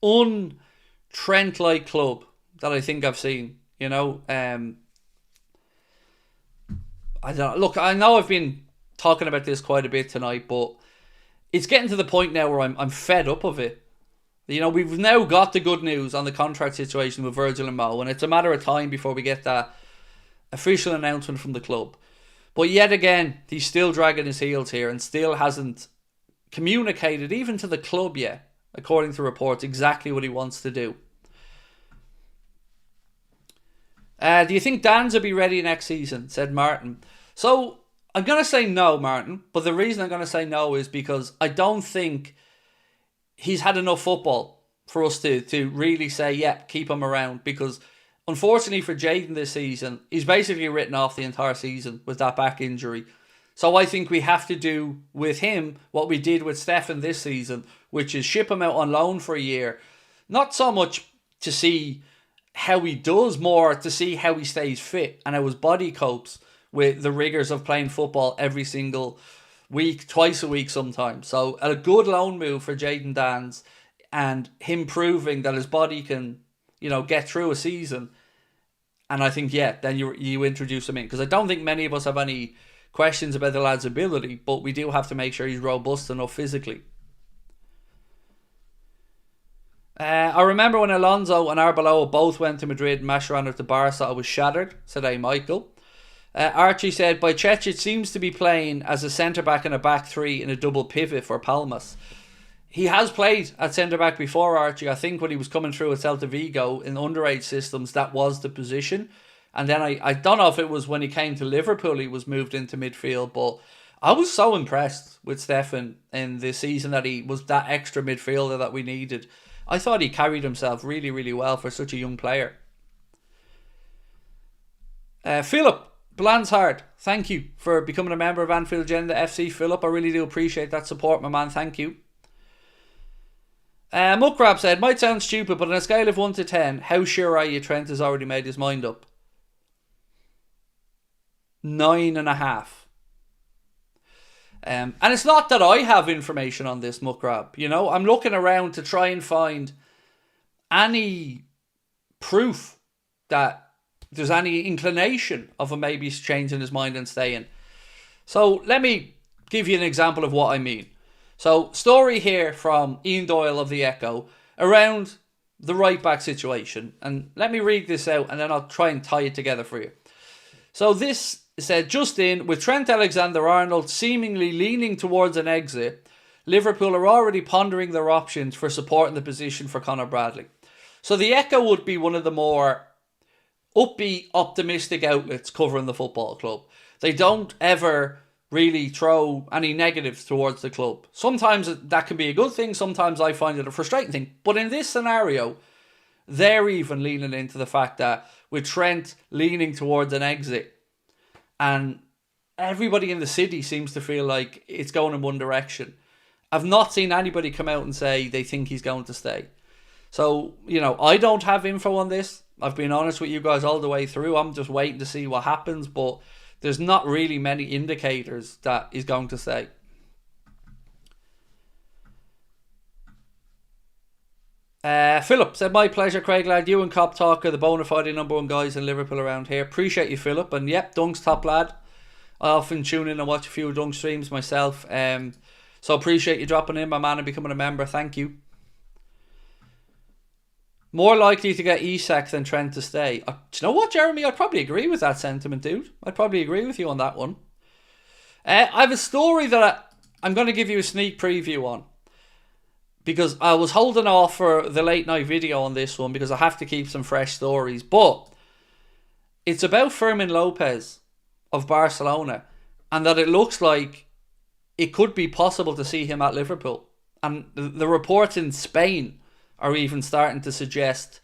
un-Trent-like club that I think I've seen. I don't know. Look, I know I've been talking about this quite a bit tonight, but it's getting to the point now where I'm fed up of it. We've now got the good news on the contract situation with Virgil and Mo, and it's a matter of time before we get that official announcement from the club. But yet again, he's still dragging his heels here and still hasn't communicated, even to the club yet, according to reports, exactly what he wants to do. Do you think Dan's will be ready next season? Said Martin. So, I'm going to say no, Martin. But the reason I'm going to say no is because I don't think he's had enough football for us to really say, yeah, keep him around. Because, unfortunately for Jaden this season, he's basically written off the entire season with that back injury. So I think we have to do with him what we did with Stefan this season, which is ship him out on loan for a year, Not so much to see how he does, more to see how he stays fit and how his body copes with the rigours of playing football every single week, twice a week sometimes. So a good loan move for Jayden Danns, and him proving that his body can, get through a season. And I think, then you introduce him in, because I don't think many of us have any questions about the lad's ability, but we do have to make sure he's robust enough physically. I remember when Alonso and Arbeloa both went to Madrid and Mascherano to Barca, I was shattered, said A. Michael. Archie said, Bajcetic seems to be playing as a centre-back and a back three in a double pivot for Palmas. He has played at centre-back before, Archie. I think when he was coming through at Celta Vigo in underage systems, that was the position. And then I don't know if it was when he came to Liverpool he was moved into midfield, but I was so impressed with Stefan in the season that he was that extra midfielder that we needed. I thought he carried himself really, really well for such a young player. Philip Blanshard, thank you for becoming a member of Anfield Agenda FC. Philip, I really do appreciate that support, my man. Thank you. Muckrab said, might sound stupid, but on a scale of 1 to 10, how sure are you Trent has already made his mind up? 9.5. And it's not that I have information on this, Muckrab. I'm looking around to try and find any proof that there's any inclination of him maybe changing his mind and staying. So let me give you an example of what I mean. So, story here from Ian Doyle of the Echo around the right back situation. And let me read this out and then I'll try and tie it together for you. So this said, just in, with Trent Alexander-Arnold seemingly leaning towards an exit, Liverpool are already pondering their options for supporting the position for Conor Bradley. So the Echo would be one of the more upbeat, optimistic outlets covering the football club. They don't ever really throw any negatives towards the club. Sometimes that can be a good thing, sometimes I find it a frustrating thing. But in this scenario, they're even leaning into the fact that with Trent leaning towards an exit, and everybody in the city seems to feel like it's going in one direction. I've not seen anybody come out and say they think he's going to stay. So, I don't have info on this. I've been honest with you guys all the way through. I'm just waiting to see what happens, but there's not really many indicators that he's going to stay. Philip said, my pleasure, Craig lad. You and Cop Talk are the bona fide number one guys in Liverpool around here. Appreciate you, Philip. And yep, Dunk's top lad. I often tune in and watch a few Dunk streams myself. So appreciate you dropping in, my man, and becoming a member. Thank you. More likely to get Isak than Trent to stay. Do you know what, Jeremy? I'd probably agree with that sentiment, dude. I'd probably agree with you on that one. I have a story that I'm going to give you a sneak preview on, because I was holding off for the late night video on this one because I have to keep some fresh stories. But it's about Fermin Lopez of Barcelona, and that it looks like it could be possible to see him at Liverpool. And the reports in Spain are even starting to suggest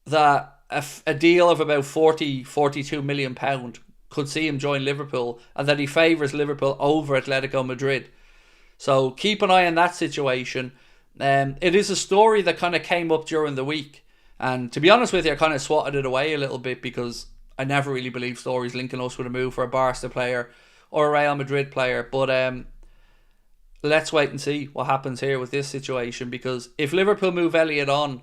that a deal of about 42 million pound could see him join Liverpool, and that he favours Liverpool over Atletico Madrid. So keep an eye on that situation. It is a story that kind of came up during the week, and to be honest with you, I kind of swatted it away a little bit because I never really believe stories linking us with a move for a Barca player or a Real Madrid player. But let's wait and see what happens here with this situation, because if Liverpool move Elliott on,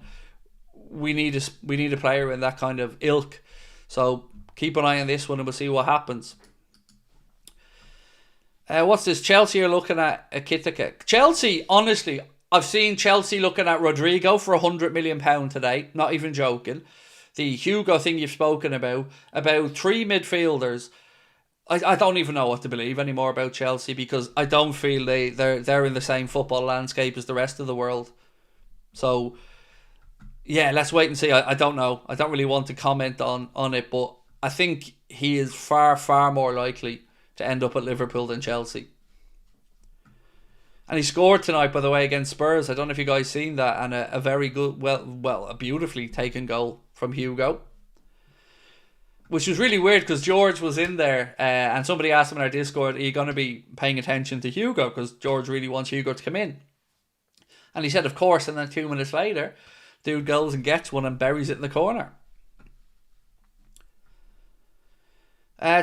we need a player in that kind of ilk. So keep an eye on this one and we'll see what happens. What's this? Chelsea are looking at Akitika. Chelsea, honestly, I've seen Chelsea looking at Rodrigo for £100 million today. Not even joking. The Hugo thing you've spoken about three midfielders. I don't even know what to believe anymore about Chelsea, because I don't feel they're in the same football landscape as the rest of the world. So, yeah, let's wait and see. I don't know. I don't really want to comment on it, but I think he is far, far more likely to end up at Liverpool than Chelsea. And he scored tonight, by the way, against Spurs. I don't know if you guys seen that, and a very good, a beautifully taken goal from Hugo. Which was really weird because George was in there and somebody asked him in our Discord, are you going to be paying attention to Hugo? Because George really wants Hugo to come in. And he said, of course, and then 2 minutes later, dude goes and gets one and buries it in the corner.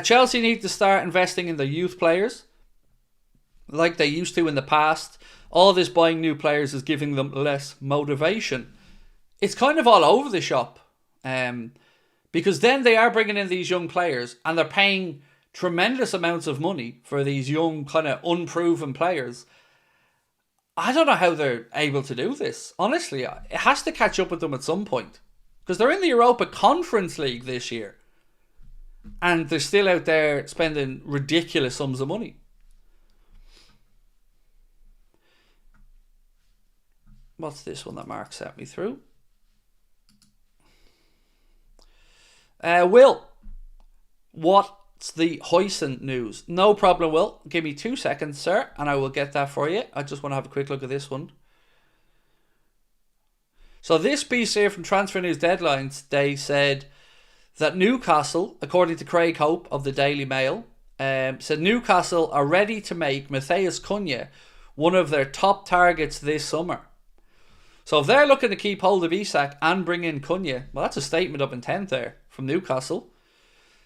Chelsea need to start investing in their youth players like they used to in the past. All this buying new players is giving them less motivation. It's kind of all over the shop. Because then they are bringing in these young players and they're paying tremendous amounts of money for these young, kind of unproven players. I don't know how they're able to do this. Honestly, it has to catch up with them at some point. Because they're in the Europa Conference League this year. And they're still out there spending ridiculous sums of money. What's this one that Mark sent me through? Will, what's the HUIJSEN news? No problem, Will. Give me 2 seconds, sir, and I will get that for you. I just want to have a quick look at this one. So this piece here from Transfer News Deadlines, they said that Newcastle, according to Craig Hope of the Daily Mail, said Newcastle are ready to make Matheus Cunha one of their top targets this summer. So if they're looking to keep hold of Isak and bring in Cunha, well, that's a statement of intent there from Newcastle.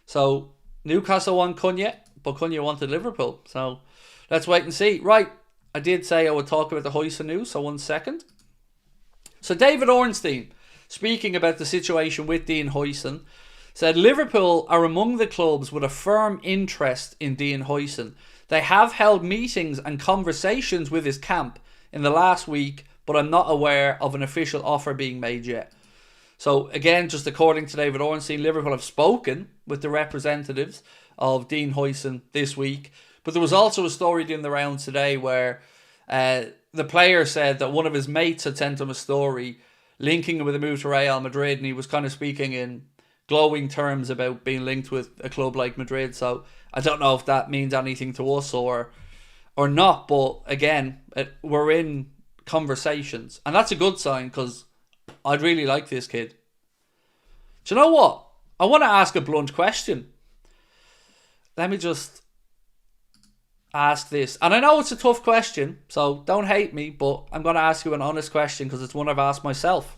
So Newcastle want Cunha, but Cunha wanted Liverpool. So let's wait and see. Right, I did say I would talk about the HUIJSEN news, so 1 second. So David Ornstein, speaking about the situation with Dean HUIJSEN, said Liverpool are among the clubs with a firm interest in Dean HUIJSEN. They have held meetings and conversations with his camp in the last week, but I'm not aware of an official offer being made yet. So again, just according to David Ornstein, Liverpool have spoken with the representatives of Dean HUIJSEN this week. But there was also a story doing the rounds today where the player said that one of his mates had sent him a story linking him with a move to Real Madrid, and he was kind of speaking in glowing terms about being linked with a club like Madrid. So I don't know if that means anything to us or not. But again, we're in conversations, and that's a good sign because I'd really like this kid. Do you know what? I want to ask a blunt question. Let me just ask this. And I know it's a tough question, so don't hate me, but I'm going to ask you an honest question because it's one I've asked myself.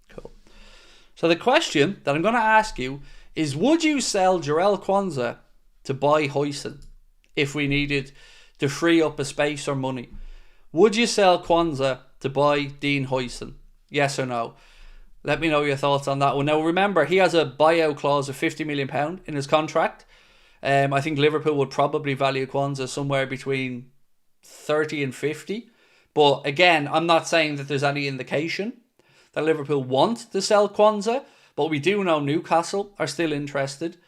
Cool. So the question that I'm going to ask you is, would you sell Jarell Quansah to buy HUIJSEN if we needed to free up a space or money? Would you sell Quansah to buy Dean HUIJSEN? Yes or no? Let me know your thoughts on that one. Now remember, he has a buyout clause of £50 million in his contract. I think Liverpool would probably value Quansah somewhere between 30 and 50. But again, I'm not saying that there's any indication that Liverpool want to sell Quansah, but we do know Newcastle are still interested.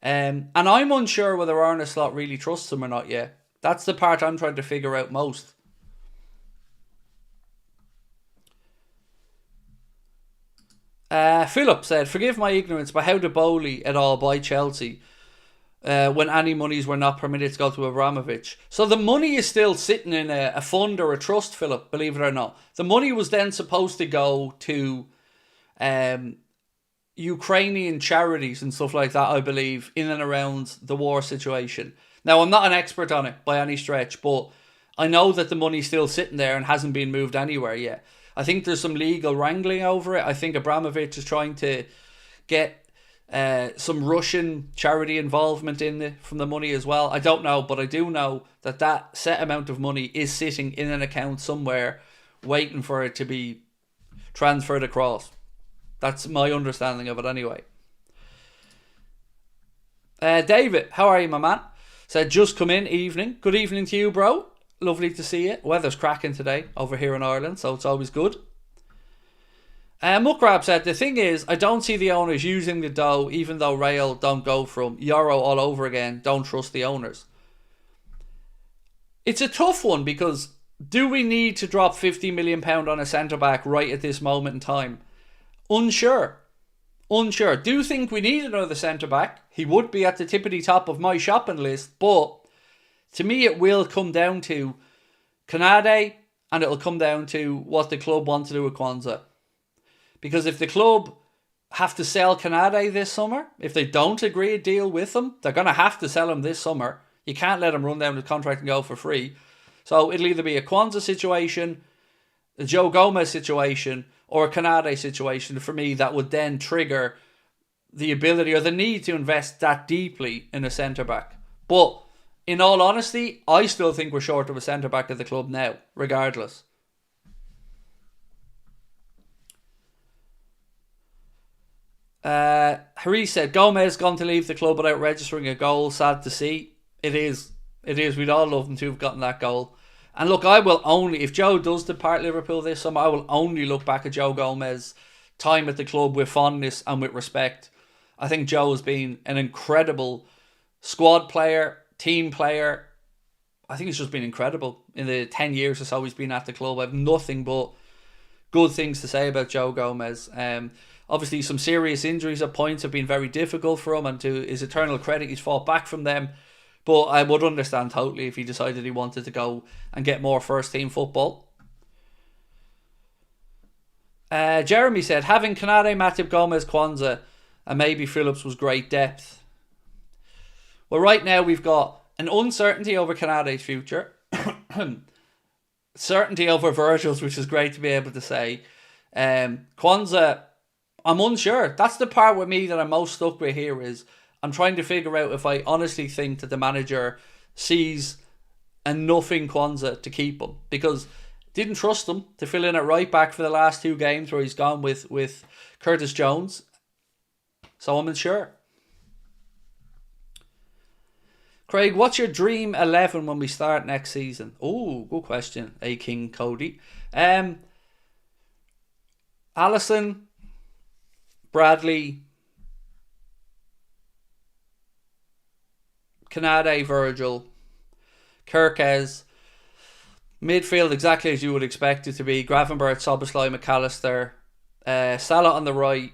And I'm unsure whether ARNE Slot really trusts him or not yet. That's the part I'm trying to figure out most. Philip said, forgive my ignorance, but how did Bowley at all buy Chelsea when any monies were not permitted to go to Abramovich? So the money is still sitting in a fund or a trust, Philip, believe it or not. The money was then supposed to go to Ukrainian charities and stuff like that, I believe, in and around the war situation. Now, I'm not an expert on it by any stretch, but I know that the money's still sitting there and hasn't been moved anywhere yet. I think there's some legal wrangling over it. I think Abramovich is trying to get some Russian charity involvement in it from the money as well. I don't know, but I do know that that set amount of money is sitting in an account somewhere waiting for it to be transferred across. That's my understanding of it anyway. David, how are you, my man? Said, just come in, evening. Good evening to you, bro. Lovely to see you. Weather's cracking today over here in Ireland, so it's always good. Muckrab said, the thing is, I don't see the owners using the dough, even though Real don't go from Euro all over again. Don't trust the owners. It's a tough one because do we need to drop £50 million on a centre-back right at this moment in time? Unsure. Do you think we need another centre-back? He would be at the tippity-top of my shopping list, but to me it will come down to Konate and it'll come down to what the club want to do with Kwanzaa. Because if the club have to sell Canade this summer, if they don't agree a deal with them, they're going to have to sell him this summer. You can't let him run down the contract and go for free. So it'll either be a Kwanzaa situation, a Joe Gomez situation, or a Canade situation for me that would then trigger the ability or the need to invest that deeply in a centre-back. But in all honesty, I still think we're short of a centre-back at the club now, regardless. Harry said, Gomez gone to leave the club without registering a goal. Sad to see. It is. We'd all love him to have gotten that goal. And look, I will only, if Joe does depart Liverpool this summer, I will only look back at Joe Gomez's time at the club with fondness and with respect. I think Joe has been an incredible squad player, team player. I think he's just been incredible in the 10 years or so he's been at the club. I have nothing but good things to say about Joe Gomez. Obviously, some serious injuries at points have been very difficult for him, and to his eternal credit, he's fought back from them. But I would understand totally if he decided he wanted to go and get more first-team football. Jeremy said, having Canade, Matip, Gomez, Kwanzaa, and maybe Phillips was great depth. Well, right now we've got an uncertainty over Canade's future. Certainty over Virgil's, which is great to be able to say. Kwanzaa, I'm unsure. That's the part with me that I'm most stuck with here is I'm trying to figure out if I honestly think that the manager sees enough in Kwanzaa to keep him. Because didn't trust him to fill in at right back for the last 2 games where he's gone with Curtis Jones. So I'm unsure. Craig, what's your dream 11 when we start next season? Oh, good question, King Cody. Allison, Bradley, Canade, Virgil, Kirkes, midfield exactly as you would expect it to be. Gravenberch, Soboslai, McAllister, Salah on the right.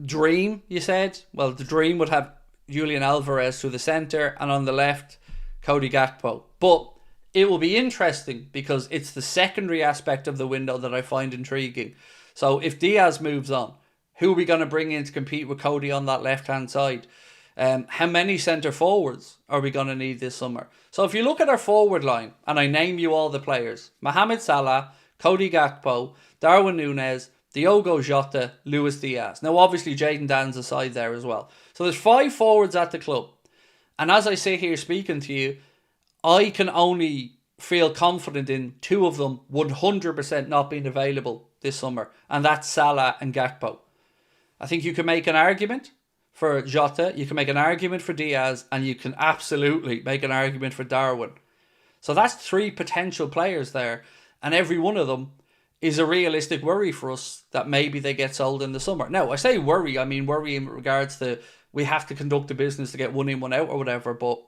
Dream, you said? Well, the dream would have Julian Alvarez through the centre, and on the left, Cody Gakpo. But it will be interesting because it's the secondary aspect of the window that I find intriguing. So if Diaz moves on, who are we going to bring in to compete with Cody on that left-hand side? How many centre forwards are we going to need this summer? So if you look at our forward line, and I name you all the players, Mohamed Salah, Cody Gakpo, Darwin Núñez, Diogo Jota, Luis Diaz. Now obviously Jayden Dan's aside there as well. So there's 5 forwards at the club. And as I sit here speaking to you, I can only feel confident in 2 of them 100% not being available this summer. And that's Salah and Gakpo. I think you can make an argument for Jota, you can make an argument for Diaz, and you can absolutely make an argument for Darwin. So that's 3 potential players there. And every one of them is a realistic worry for us that maybe they get sold in the summer. Now, I say worry, I mean worry in regards to we have to conduct a business to get 1 in, 1 out or whatever. But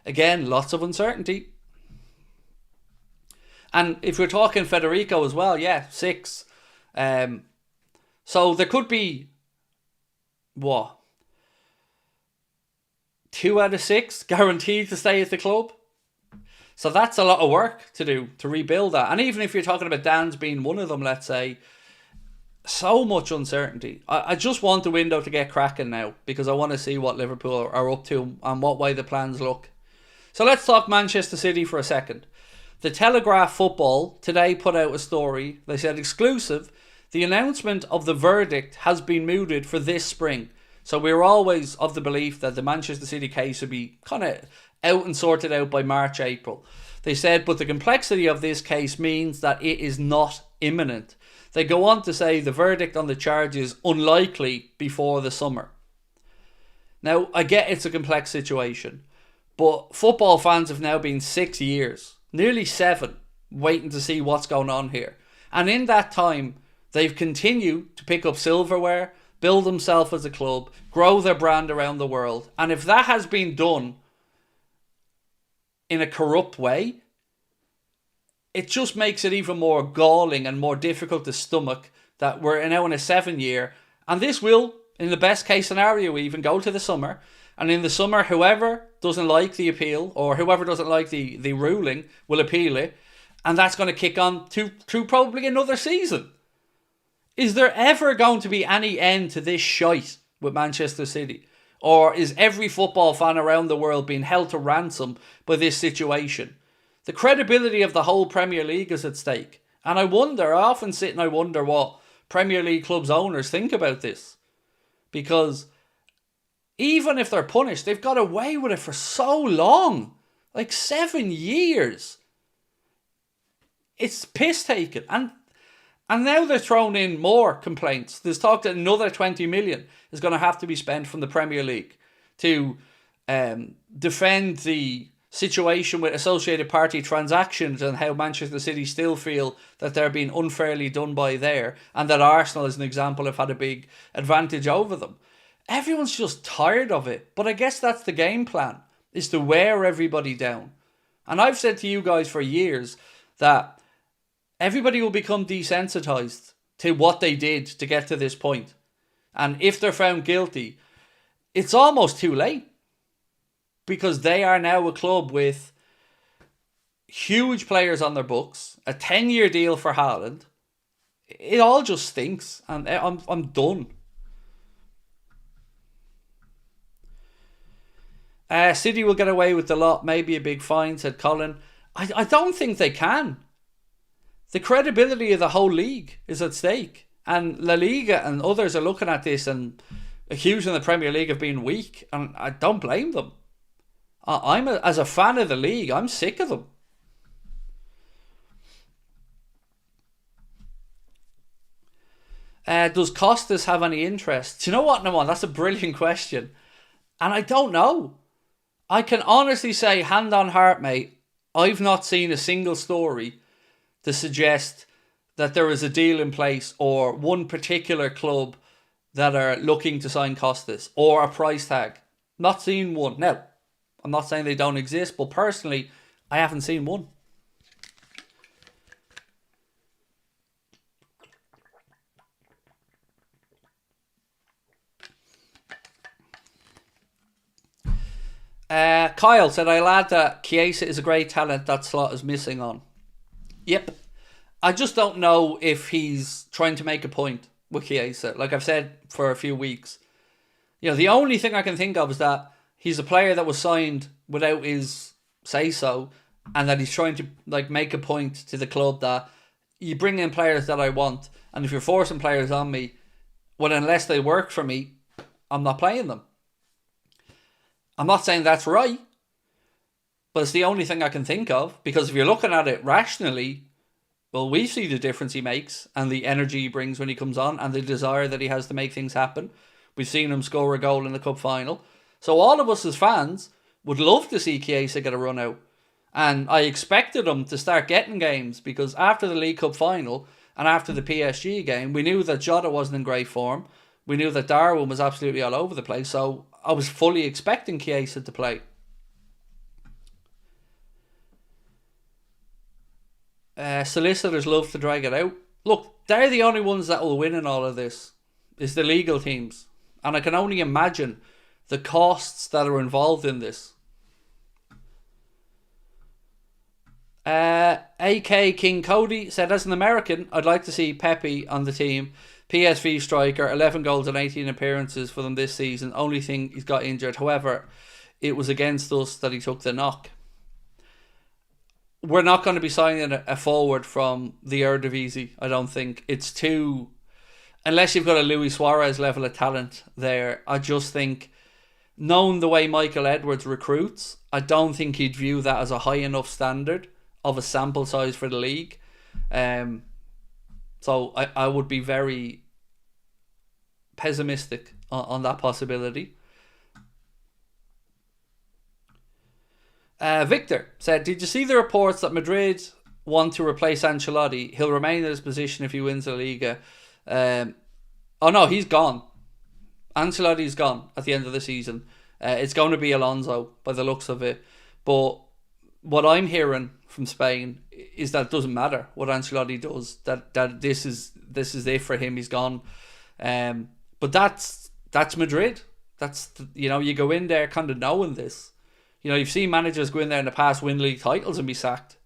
again, lots of uncertainty. And if we're talking Federico as well, yeah, 6. So there could be, 2 out of 6 guaranteed to stay at the club. So that's a lot of work to do to rebuild that. And even if you're talking about Dan's being one of them, let's say, so much uncertainty. I just want the window to get cracking now because I want to see what Liverpool are up to and what way the plans look. So let's talk Manchester City for a second. The Telegraph Football today put out a story. They said, exclusive, the announcement of the verdict has been mooted for this spring. So we were always of the belief that the Manchester City case would be kind of out and sorted out by March, April. They said, but the complexity of this case means that it is not imminent. They go on to say the verdict on the charge is unlikely before the summer. Now, I get it's a complex situation, but football fans have now been 6 years, nearly 7, waiting to see what's going on here. And in that time, they've continued to pick up silverware, build themselves as a club, grow their brand around the world. And if that has been done in a corrupt way, it just makes it even more galling and more difficult to stomach that we're now in a 7-year. And this will, in the best case scenario, even go to the summer. And in the summer, whoever doesn't like the appeal or whoever doesn't like the ruling will appeal it. And that's going to kick on through probably another season. Is there ever going to be any end to this shite with Manchester City? Or is every football fan around the world being held to ransom by this situation? The credibility of the whole Premier League is at stake. And I often sit and I wonder what Premier League clubs owners think about this. Because even if they're punished, they've got away with it for so long. Like 7 years. It's piss taking. And now they're throwing in more complaints. There's talk that another 20 million is going to have to be spent from the Premier League to defend the situation with associated party transactions and how Manchester City still feel that they're being unfairly done by there, and that Arsenal, as an example, have had a big advantage over them. Everyone's just tired of it. But I guess that's the game plan, is to wear everybody down. And I've said to you guys for years that everybody will become desensitized to what they did to get to this point. And if they're found guilty, it's almost too late. Because they are now a club with huge players on their books, a 10-year deal for Haaland. It all just stinks. And I'm done. City will get away with the lot. Maybe a big fine, said Colin. I don't think they can. The credibility of the whole league is at stake. And La Liga and others are looking at this and accusing the Premier League of being weak. And I don't blame them. As a fan of the league, I'm sick of them. Does Costas have any interest? Do you know what, Naman? That's a brilliant question. And I don't know. I can honestly say, hand on heart, mate, I've not seen a single story to suggest that there is a deal in place or one particular club that are looking to sign Costas or a price tag. Not seen one. Now, I'm not saying they don't exist, but personally, I haven't seen one. Kyle said, I'll add that Chiesa is a great talent that Slot is missing on. Yep. I just don't know if he's trying to make a point with Chiesa. Like I've said for a few weeks. You know, the only thing I can think of is that he's a player that was signed without his say-so, and that he's trying to make a point to the club that you bring in players that I want, and if you're forcing players on me, well, unless they work for me, I'm not playing them. I'm not saying that's right, but it's the only thing I can think of, because if you're looking at it rationally, well, we see the difference he makes and the energy he brings when he comes on and the desire that he has to make things happen. We've seen him score a goal in the cup final. So all of us as fans would love to see Chiesa get a run out. And I expected him to start getting games, because after the League Cup final and after the PSG game, we knew that Jota wasn't in great form. We knew that Darwin was absolutely all over the place. So I was fully expecting Chiesa to play. Solicitors love to drag it out. Look, they're the only ones that will win in all of this. Is the legal teams. And I can only imagine the costs that are involved in this. AK King Cody said, as an American, I'd like to see Pepe on the team. PSV striker, 11 goals and 18 appearances for them this season. Only thing, he's got injured. However, it was against us that he took the knock. We're not going to be signing a forward from the Eredivisie, I don't think. It's too... Unless you've got a Luis Suarez level of talent there, I just think, knowing the way Michael Edwards recruits, I don't think he'd view that as a high enough standard of a sample size for the league. So I would be very pessimistic on that possibility. Victor said, did you see the reports that Madrid want to replace Ancelotti? He'll remain in his position if he wins the Liga. Oh no, he's gone. Ancelotti's gone at the end of the season. It's going to be Alonso by the looks of it. But what I'm hearing from Spain is that it doesn't matter what Ancelotti does. That this is it for him. He's gone. But that's Madrid. That's you go in there kind of knowing this. You've seen managers go in there in the past, win league titles and be sacked.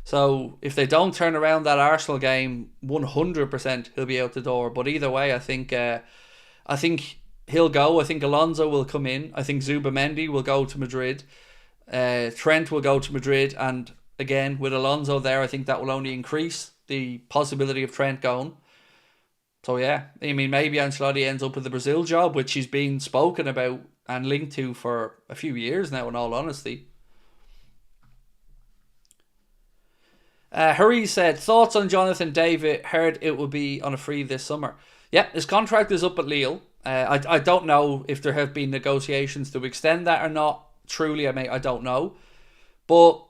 So if they don't turn around that Arsenal game, 100% he'll be out the door. But either way, I think he'll go. I think Alonso will come in. I think Zubamendi will go to Madrid. Trent will go to Madrid, and again with Alonso there, I think that will only increase the possibility of Trent going. So yeah, I mean, maybe Ancelotti ends up with the Brazil job, which he's been spoken about and linked to for a few years now, in all honesty. Hurry said, thoughts on Jonathan David? Heard it will be on a free this summer. Yeah, his contract is up at Lille. I don't know if there have been negotiations to extend that or not. Truly, I don't know. But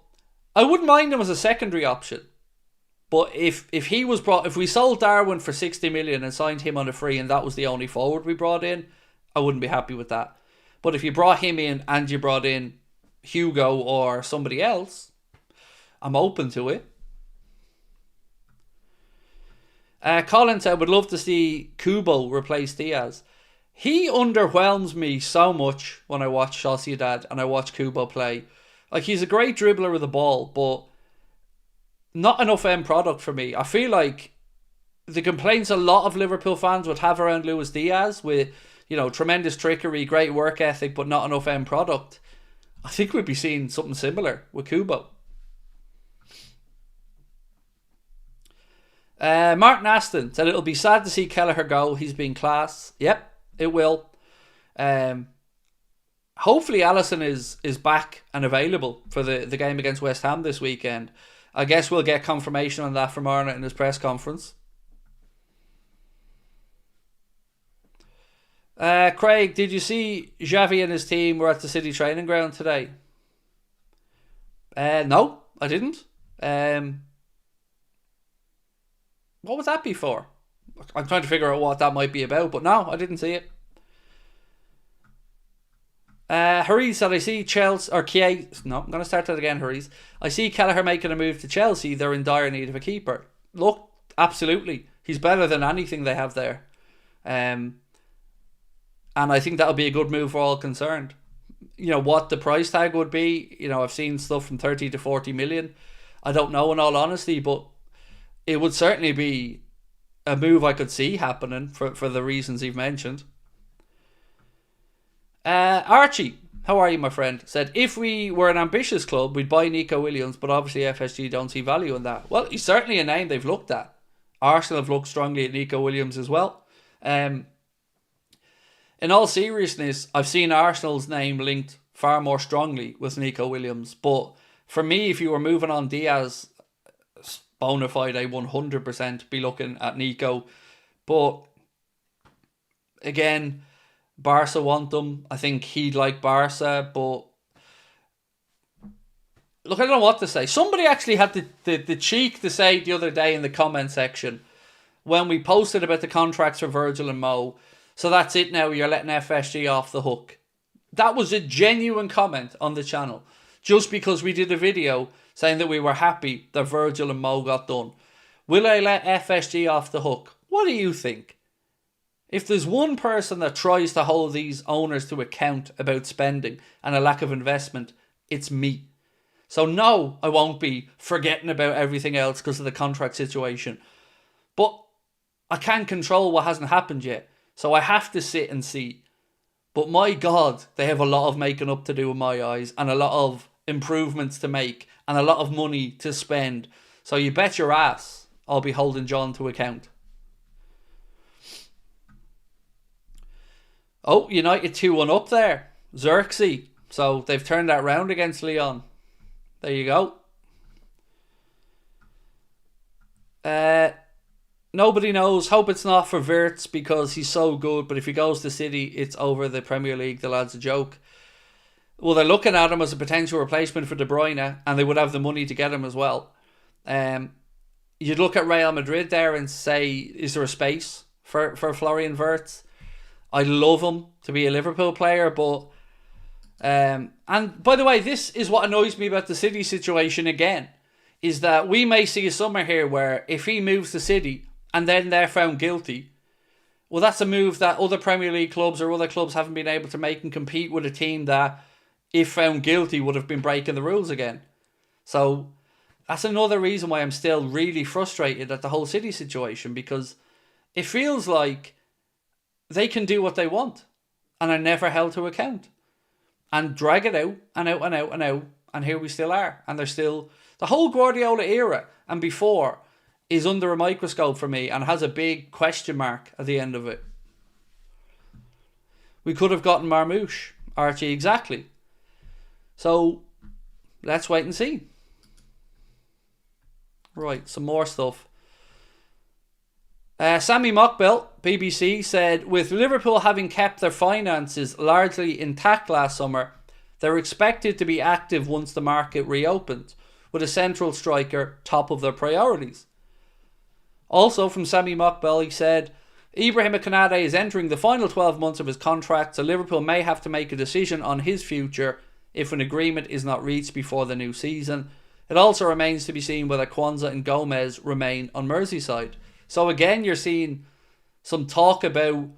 I wouldn't mind him as a secondary option. But if he was brought, if we sold Darwin for 60 million and signed him on a free and that was the only forward we brought in, I wouldn't be happy with that. But if you brought him in and you brought in Hugo or somebody else, I'm open to it. Colin said, would love to see Kubo replace Diaz. He underwhelms me so much when I watch Sociedad and I watch Kubo play. Like, he's a great dribbler with the ball, but not enough end product for me. I feel like the complaints a lot of Liverpool fans would have around Luis Diaz with, tremendous trickery, great work ethic, but not enough end product. I think we'd be seeing something similar with Kubo. Martin Aston said it'll be sad to see Kelleher go. He's been class. Yep, it will. Hopefully Alisson is back and available for the game against West Ham this weekend. I guess we'll get confirmation on that from ARNE in his press conference. Craig, did you see Xavi and his team were at the City training ground today? No, I didn't. What would that be for? I'm trying to figure out what that might be about, but no, I didn't see it. Hurries said, I see Chelsea, or Kia, no, I'm going to start that again, Hurries. I see Kelleher making a move to Chelsea. They're in dire need of a keeper. Look, absolutely. He's better than anything they have there. And I think that'll be a good move for all concerned. What the price tag would be, I've seen stuff from 30 to 40 million. I don't know in all honesty, but it would certainly be a move I could see happening for the reasons you've mentioned. Archie, how are you, my friend? Said, if we were an ambitious club, we'd buy Nico Williams, but obviously FSG don't see value in that. Well, he's certainly a name they've looked at. Arsenal have looked strongly at Nico Williams as well. In all seriousness, I've seen Arsenal's name linked far more strongly with Nico Williams. But for me, if you were moving on Diaz, bona fide, I 100% be looking at Nico. But again, Barca want them. I think he'd like Barca, but look, I don't know what to say. Somebody actually had the cheek to say the other day in the comment section when we posted about the contracts for Virgil and Mo, so that's it now, you're letting FSG off the hook. That was a genuine comment on the channel, just because we did a video saying that we were happy that Virgil and Mo got done. Will I let FSG off the hook? What do you think? If there's one person that tries to hold these owners to account about spending and a lack of investment, it's me. So no, I won't be forgetting about everything else because of the contract situation. But I can't control what hasn't happened yet. So I have to sit and see. But my God, they have a lot of making up to do in my eyes, and a lot of improvements to make, and a lot of money to spend. So you bet your ass I'll be holding John to account. Oh, United 2-1 up there. Xerxes. So they've turned that round against Lyon. There you go. Nobody knows. Hope it's not for Wirtz because he's so good. But if he goes to City, it's over the Premier League. The lad's a joke. Well, they're looking at him as a potential replacement for De Bruyne, and they would have the money to get him as well. You'd look at Real Madrid there and say, is there a space for Florian Wirtz? I'd love him to be a Liverpool player, but and by the way, this is what annoys me about the City situation again, is that we may see a summer here where if he moves to City and then they're found guilty, well, that's a move that other Premier League clubs or other clubs haven't been able to make and compete with a team that, if found guilty, would have been breaking the rules again. So that's another reason why I'm still really frustrated at the whole City situation, because it feels like they can do what they want and are never held to account and drag it out and out and out and out, and here we still are. And they're still, the whole Guardiola era and before is under a microscope for me and has a big question mark at the end of it. We could have gotten Marmouche, Archie, exactly. So let's wait and see. Right, some more stuff. Sammy Mockbell, BBC, said, with Liverpool having kept their finances largely intact last summer, they're expected to be active once the market reopens, with a central striker top of their priorities. Also from Sammy Mockbell, he said, Ibrahima Konate is entering the final 12 months of his contract, so Liverpool may have to make a decision on his future if an agreement is not reached before the new season. It also remains to be seen whether Kwanzaa and Gomez remain on Merseyside. So again, you're seeing some talk about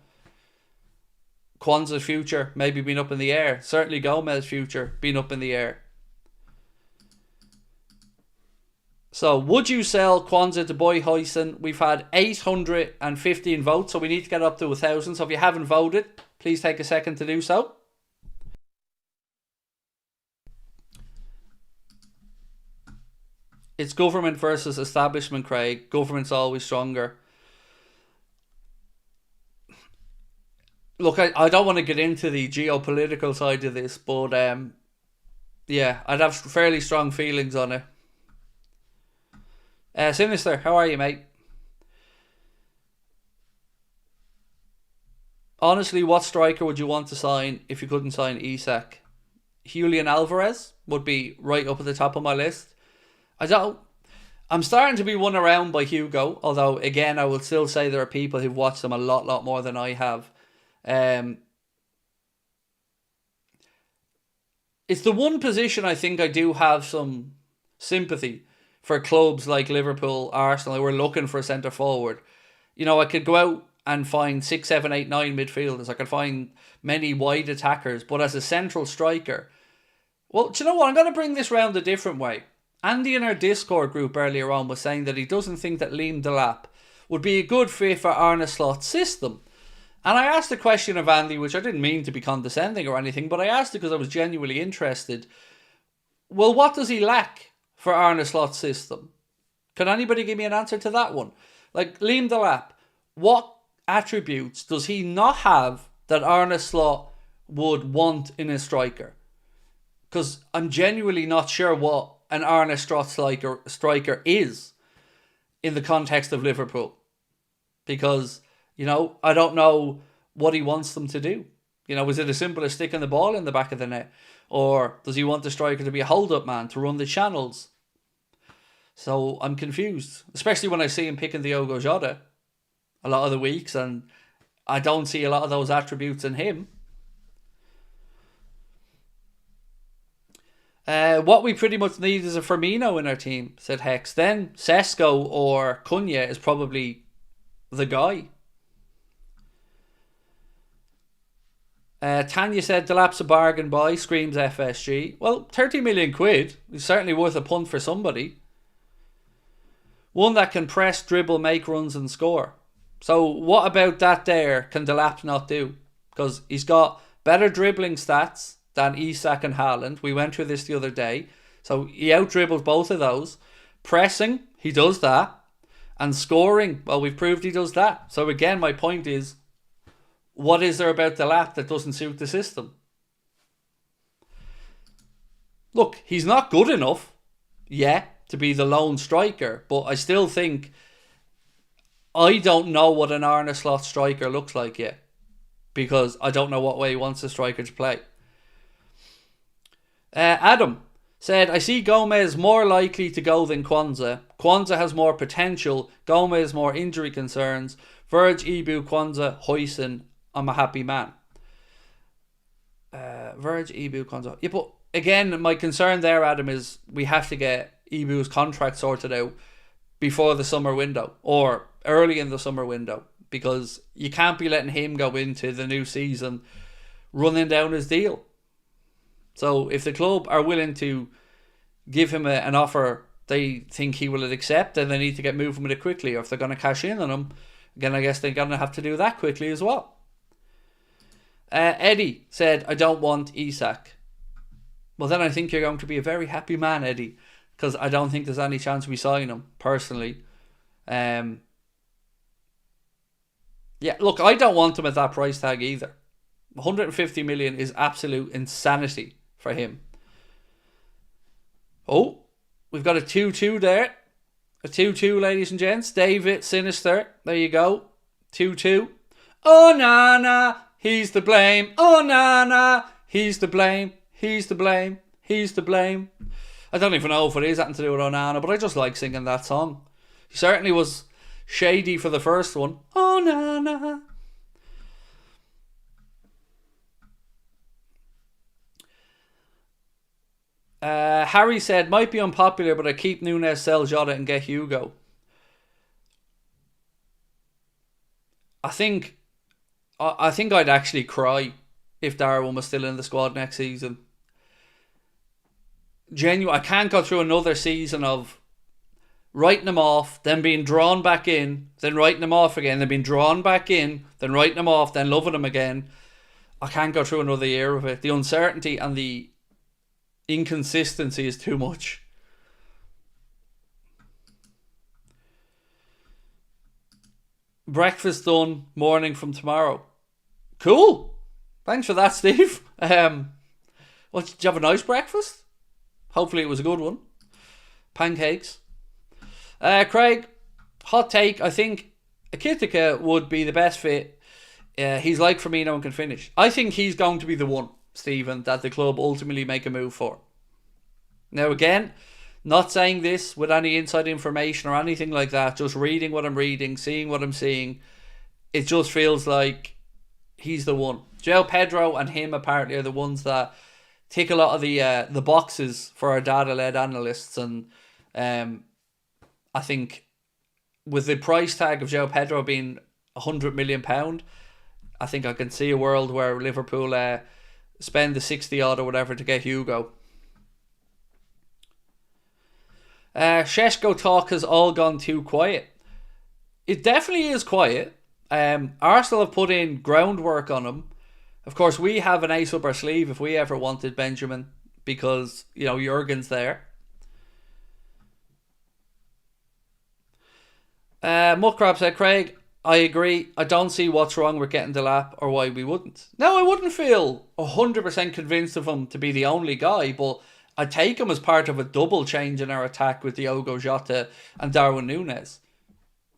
Kwanzaa's future maybe being up in the air. Certainly Gomez's future being up in the air. So, would you sell Kwanzaa to HUIJSEN? We've had 815 votes, so we need to get up to 1,000. So if you haven't voted, please take a second to do so. It's government versus establishment, Craig. Government's always stronger. Look, I don't want to get into the geopolitical side of this, but yeah, I'd have fairly strong feelings on it. Sinister, how are you, mate? Honestly, what striker would you want to sign if you couldn't sign Isak? Julian Alvarez would be right up at the top of my list. I'm starting to be won around by Hugo, although again I will still say there are people who've watched him a lot more than I have. It's the one position I think I do have some sympathy for clubs like Liverpool, Arsenal, who are looking for a centre forward. You know, I could go out and find 6, 7, 8, 9 midfielders. I could find many wide attackers, but as a central striker, well, do you know what? I'm going to bring this round a different way. Andy in our Discord group earlier on was saying that he doesn't think that Liam Delap would be a good fit for Arne Slot's system. And I asked a question of Andy, which I didn't mean to be condescending or anything, but I asked it because I was genuinely interested. Well, what does he lack for Arne Slot's system? Can anybody give me an answer to that one? Like, Liam Delap, what attributes does he not have that Arne Slot would want in a striker? Because I'm genuinely not sure what an Arne Slot striker is in the context of Liverpool. Because, you know, I don't know what he wants them to do. You know, is it as simple as sticking the ball in the back of the net? Or does he want the striker to be a hold-up man, to run the channels? So I'm confused, especially when I see him picking Diogo Jota a lot of the weeks, and I don't see a lot of those attributes in him. What we pretty much need is a Firmino in our team, said Hex. Then Sesko or Cunha is probably the guy. Tanya said Delap's a bargain buy, screams FSG. Well, 30 million quid is certainly worth a punt for somebody. One that can press, dribble, make runs and score. So what about that there can Delap not do? Because he's got better dribbling stats than Isak and Haaland. We went through this the other day. So he out-dribbles both of those. Pressing, he does that. And scoring, well, we've proved he does that. So again, my point is, what is there about Delap that doesn't suit the system? Look, he's not good enough yet to be the lone striker, but I still think I don't know what an Arne Slot striker looks like yet, because I don't know what way he wants the striker to play. Adam said, I see Gomez more likely to go than Kwanzaa. Kwanzaa has more potential. Gomez more injury concerns. Verge, Ibu, Kwanzaa, HUIJSEN. I'm a happy man. Verge, Ibu, Kwanzaa. Yeah, but again, my concern there, Adam, is we have to get Ibu's contract sorted out before the summer window, or early in the summer window, because you can't be letting him go into the new season running down his deal. So if the club are willing to give him an offer they think he will accept, then they need to get moving with it quickly. Or if they're going to cash in on him, again, I guess they're going to have to do that quickly as well. Eddie said, I don't want Isak. Well, then I think you're going to be a very happy man, Eddie, because I don't think there's any chance we sign him, personally. Yeah, look, I don't want him at that price tag either. 150 million is absolute insanity for him. Oh, we've got a 2-2 there. A 2-2, ladies and gents. David Sinister. There you go. 2-2. Oh, Nana, he's to blame. Oh, Nana, he's to blame. He's to blame. He's to blame. I don't even know if it is something to do with Onana, but I just like singing that song. He certainly was shady for the first one. Oh, Nana. Harry said, might be unpopular, but I keep Núñez, sell Jota and get Hugo. I think I'd actually cry if Darwin was still in the squad next season. Genuine, I can't go through another season of writing them off, then being drawn back in, then writing them off again, then being drawn back in, then writing them off, then loving them again. I can't go through another year of it. The uncertainty and the inconsistency is too much. Breakfast done, morning from tomorrow. Cool. Thanks for that, Steve. Did you have a nice breakfast? Hopefully it was a good one. Pancakes. Craig, hot take. I think Akitika would be the best fit. He's like Firmino and can finish. I think he's going to be the one, Stephen, that the club ultimately make a move for. Now again, not saying this with any inside information or anything like that, just reading what I'm reading, seeing what I'm seeing. It just feels like he's the one. João Pedro and him apparently are the ones that tick a lot of the boxes for our data-led analysts, and I think with the price tag of João Pedro being £100 million, I think I can see a world where Liverpool spend the 60 odd or whatever to get Hugo. Sheshko talk has all gone too quiet. It definitely is quiet. Arsenal have put in groundwork on him. Of course, we have an ace up our sleeve if we ever wanted Benjamin, because, you know, Jurgen's there. Muckrab said, Craig, I agree. I don't see what's wrong with getting Delap or why we wouldn't. No, I wouldn't feel 100% convinced of him to be the only guy, but I'd take him as part of a double change in our attack with Diogo Jota and Darwin Núñez.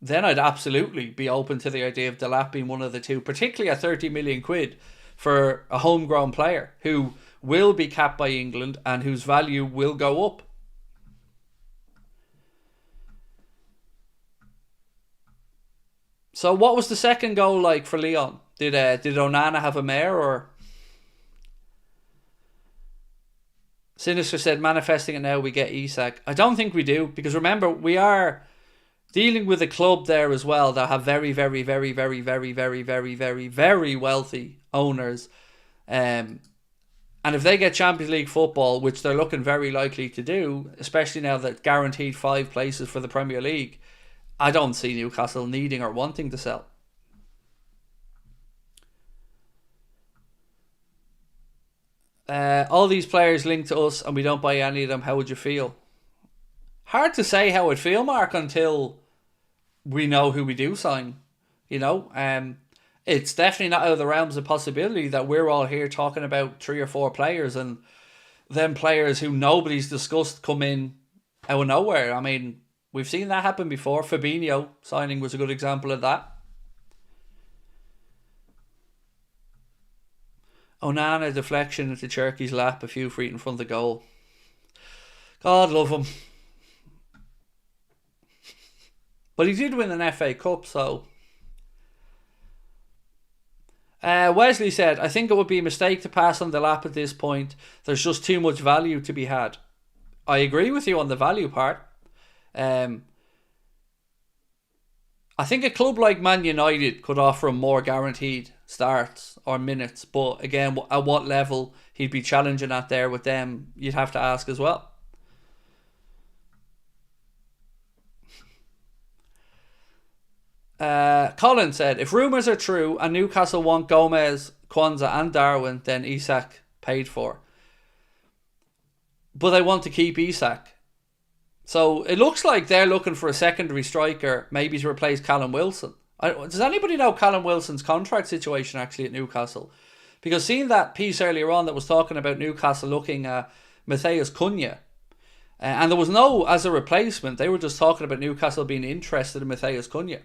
Then I'd absolutely be open to the idea of Delap being one of the two, particularly at 30 million quid for a homegrown player who will be capped by England and whose value will go up. So what was the second goal like for Leon? Did Onana have a mare, or? Sinister said, manifesting it now, we get Isak. I don't think we do, because remember, we are dealing with a club there as well that have very, very, very, very, very, very, very, very, very wealthy owners. And if they get Champions League football, which they're looking very likely to do, especially now that guaranteed 5 places for the Premier League, I don't see Newcastle needing or wanting to sell. All these players linked to us and we don't buy any of them. How would you feel? Hard to say how I'd feel, Mark, until we know who we do sign. You know, it's definitely not out of the realms of possibility that we're all here talking about 3 or 4 players, and them players who nobody's discussed come in out of nowhere. I mean, we've seen that happen before. Fabinho signing was a good example of that. Onana deflection into Cherky's lap, a few feet in front of the goal. God love him. But he did win an FA Cup, so. Wesley said, I think it would be a mistake to pass on the lap at this point. There's just too much value to be had. I agree with you on the value part. I think a club like Man United could offer him more guaranteed starts or minutes, but again, at what level he'd be challenging at there with them, you'd have to ask as well. Colin said, if rumours are true and Newcastle want Gomez, Kwanzaa and Darwin, then Isak paid for. But they want to keep Isak. So it looks like they're looking for a secondary striker, maybe to replace Callum Wilson. Does anybody know Callum Wilson's contract situation actually at Newcastle? Because seeing that piece earlier on that was talking about Newcastle looking at Matheus Cunha, and there was no as a replacement, they were just talking about Newcastle being interested in Matheus Cunha.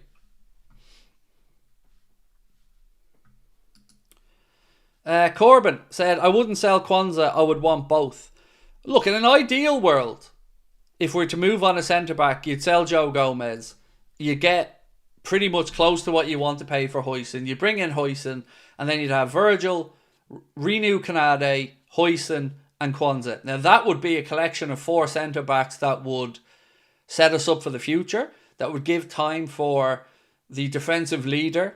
Corbin said, I wouldn't sell Kwanzaa, I would want both. Look, in an ideal world, if we're to move on a centre-back, you'd sell Joe Gomez. You get pretty much close to what you want to pay for HUIJSEN. You bring in HUIJSEN, and then you'd have Virgil, Renew Canade, HUIJSEN, and Kwanzaa. Now, that would be a collection of 4 centre-backs that would set us up for the future, that would give time for the defensive leader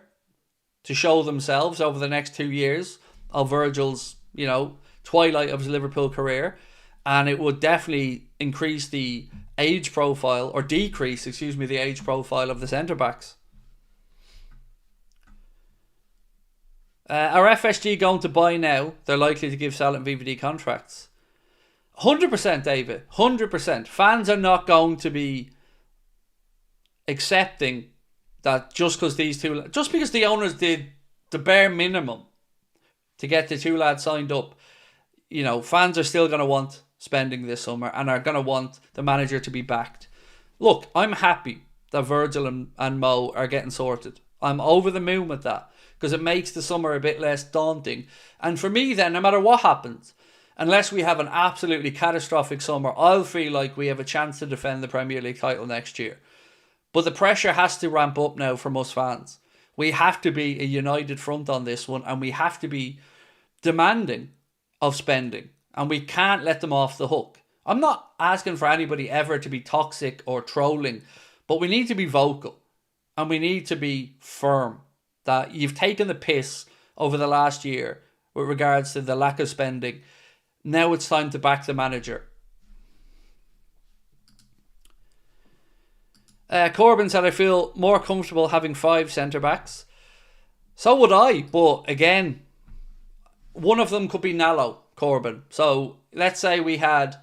to show themselves over the next 2 years of Virgil's, twilight of his Liverpool career. And it would definitely increase the age profile, or decrease, the age profile of the centre-backs. Are FSG going to buy now? They're likely to give Salad and VVD contracts. 100%, David. 100%. Fans are not going to be accepting that just because the owners did the bare minimum to get the 2 lads signed up, fans are still going to want spending this summer and are going to want the manager to be backed. Look, I'm happy that Virgil and Mo are getting sorted. I'm over the moon with that because it makes the summer a bit less daunting. And for me then, no matter what happens, unless we have an absolutely catastrophic summer, I'll feel like we have a chance to defend the Premier League title next year. But the pressure has to ramp up now from us fans. We have to be a united front on this one, and we have to be demanding of spending. And we can't let them off the hook. I'm not asking for anybody ever to be toxic or trolling, but we need to be vocal. And we need to be firm that you've taken the piss over the last year with regards to the lack of spending. Now it's time to back the manager. Corbin said, I feel more comfortable having 5 centre-backs. So would I, but again, one of them could be Nallo, Corbin. So let's say we had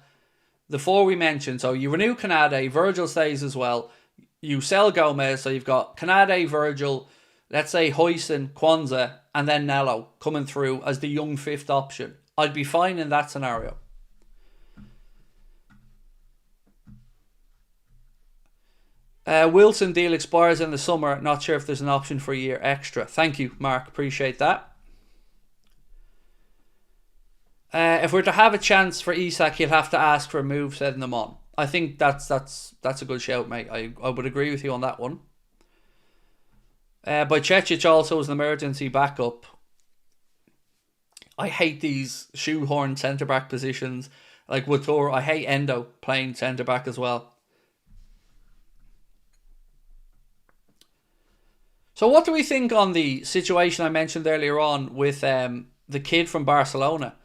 the 4 we mentioned. So you renew Canade, Virgil stays as well. You sell Gomez, so you've got Canade, Virgil, let's say HUIJSEN, Kwanzaa, and then Nallo coming through as the young 5th option. I'd be fine in that scenario. Wilson deal expires in the summer. Not sure if there's an option for a year extra. Thank you, Mark. Appreciate that. If we're to have a chance for Isak, he'll have to ask for a move, setting them on. I think that's a good shout, mate. I would agree with you on that one. Bajcetic also as an emergency backup. I hate these shoehorn centre-back positions. Like Woutour, I hate Endo playing centre-back as well. So what do we think on the situation I mentioned earlier on with the kid from Barcelona?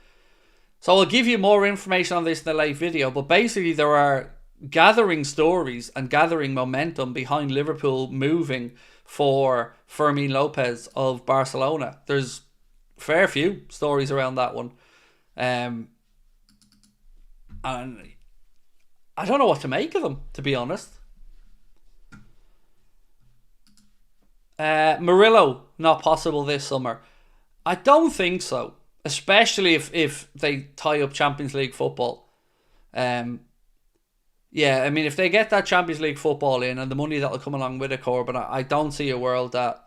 So I'll give you more information on this in a late video, but basically there are gathering stories and gathering momentum behind Liverpool moving for Fermin Lopez of Barcelona. There's fair few stories around that one. And I don't know what to make of them, to be honest. Murillo, not possible this summer. I don't think so. Especially if they tie up Champions League football. Yeah, I mean, if they get that Champions League football in and the money that'll come along with it, Corbin, I don't see a world that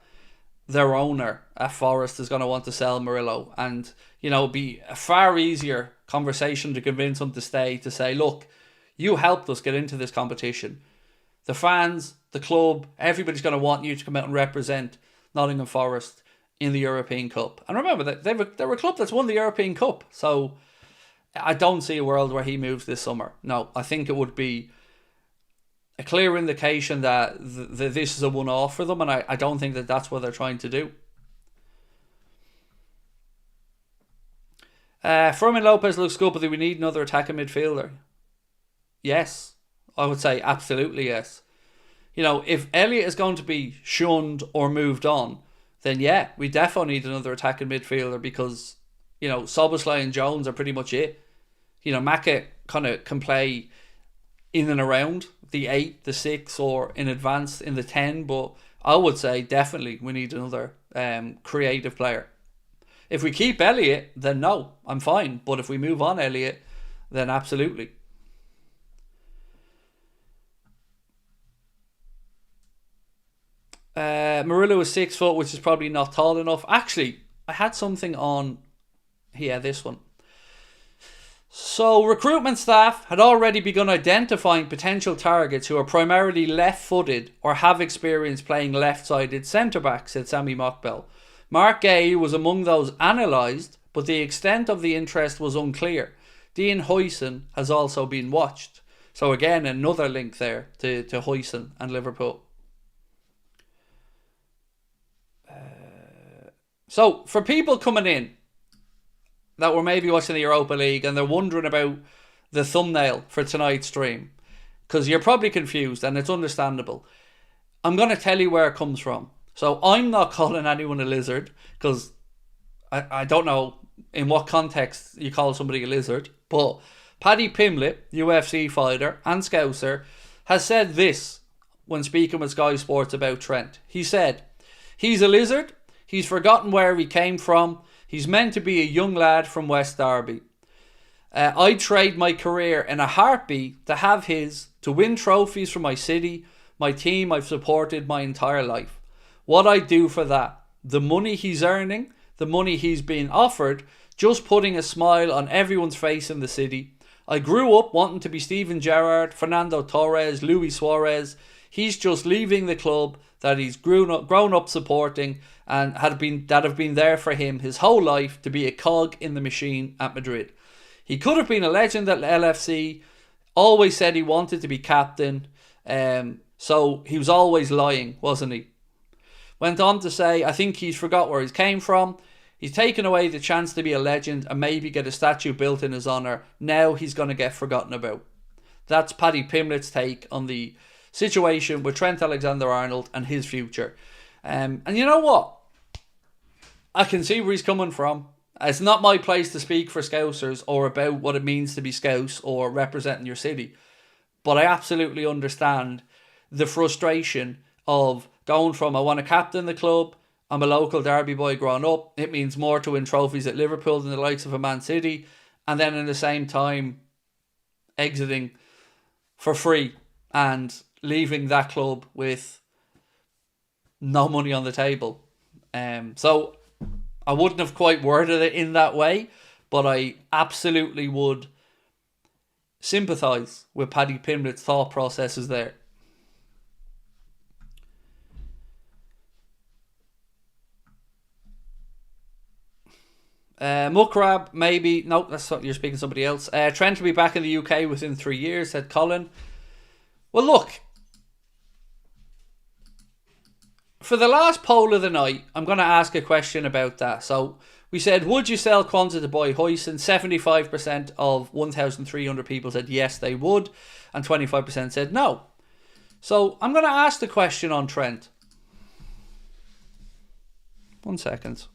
their owner at Forest is going to want to sell Murillo. And, it'd be a far easier conversation to convince them to stay, to say, look, you helped us get into this competition. The fans, the club, everybody's going to want you to come out and represent Nottingham Forest in the European Cup. And remember that they're a club that's won the European Cup. So I don't see a world where he moves this summer. No, I think it would be a clear indication that this is a one-off for them. And I don't think that that's what they're trying to do. Fermin Lopez looks good, but do we need another attacking midfielder? Yes. I would say absolutely yes. if Elliott is going to be shunned or moved on, then yeah, we definitely need another attacking midfielder because, Szoboszlai and Jones are pretty much it. Maka kind of can play in and around the 8, the 6, or in advance in the 10, but I would say definitely we need another creative player. If we keep Elliott, then no, I'm fine. But if we move on Elliott, then absolutely. Murillo is 6 foot, which is probably not tall enough. Actually, I had something on here, this one. So, recruitment staff had already begun identifying potential targets who are primarily left-footed or have experience playing left-sided centre-back, said Sammy Mockbell. Mark Gay was among those analysed, but the extent of the interest was unclear. Dean HUIJSEN has also been watched. So again, another link there to HUIJSEN and Liverpool. So, for people coming in that were maybe watching the Europa League and they're wondering about the thumbnail for tonight's stream, because you're probably confused and it's understandable, I'm going to tell you where it comes from. So I'm not calling anyone a lizard, because I don't know in what context you call somebody a lizard, but Paddy Pimblett, UFC fighter and Scouser, has said this when speaking with Sky Sports about Trent. He said, "He's a lizard, he's forgotten where he came from, he's meant to be a young lad from West Derby. I'd trade my career in a heartbeat to have his, to win trophies for my city, my team I've supported my entire life. What I'd do for that, the money he's earning, the money he's being offered, just putting a smile on everyone's face in the city. I grew up wanting to be Steven Gerrard, Fernando Torres, Luis Suarez. He's just leaving the club that he's grown up supporting and have been there for him his whole life to be a cog in the machine at Madrid. He could have been a legend at LFC, always said he wanted to be captain, so he was always lying, wasn't he? Went on to say, I think he's forgot where he came from. He's taken away the chance to be a legend and maybe get a statue built in his honour. Now he's going to get forgotten about." That's Paddy Pimblett's take on the situation with Trent Alexander-Arnold and his future. And you know what? I can see where he's coming from. It's not my place to speak for Scousers or about what it means to be Scouse or representing your city. But I absolutely understand the frustration of going from, I want to captain the club, I'm a local Derby boy growing up, it means more to win trophies at Liverpool than the likes of a Man City, and then in the same time exiting for free and leaving that club with no money on the table. So I wouldn't have quite worded it in that way, but I absolutely would sympathise with Paddy Pimblett's thought processes there. Muckrab, maybe. No, that's what you're speaking to somebody else. Trent will be back in the UK within 3 years, said Colin. Well, look. For the last poll of the night, I'm going to ask a question about that. So, we said, would you sell Kwanzaa to buy HUIJSEN? 75% of 1,300 people said yes, they would. And 25% said no. So, I'm going to ask the question on Trent. 1 second.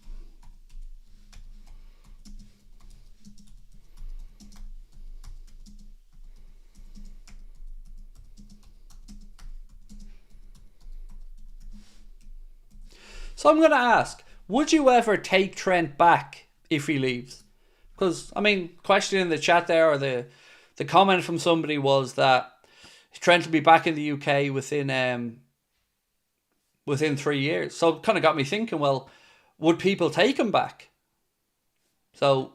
So I'm going to ask, would you ever take Trent back if he leaves? Because, I mean, question in the chat there, or the comment from somebody was that Trent will be back in the UK within 3 years. So it kind of got me thinking, well, would people take him back? So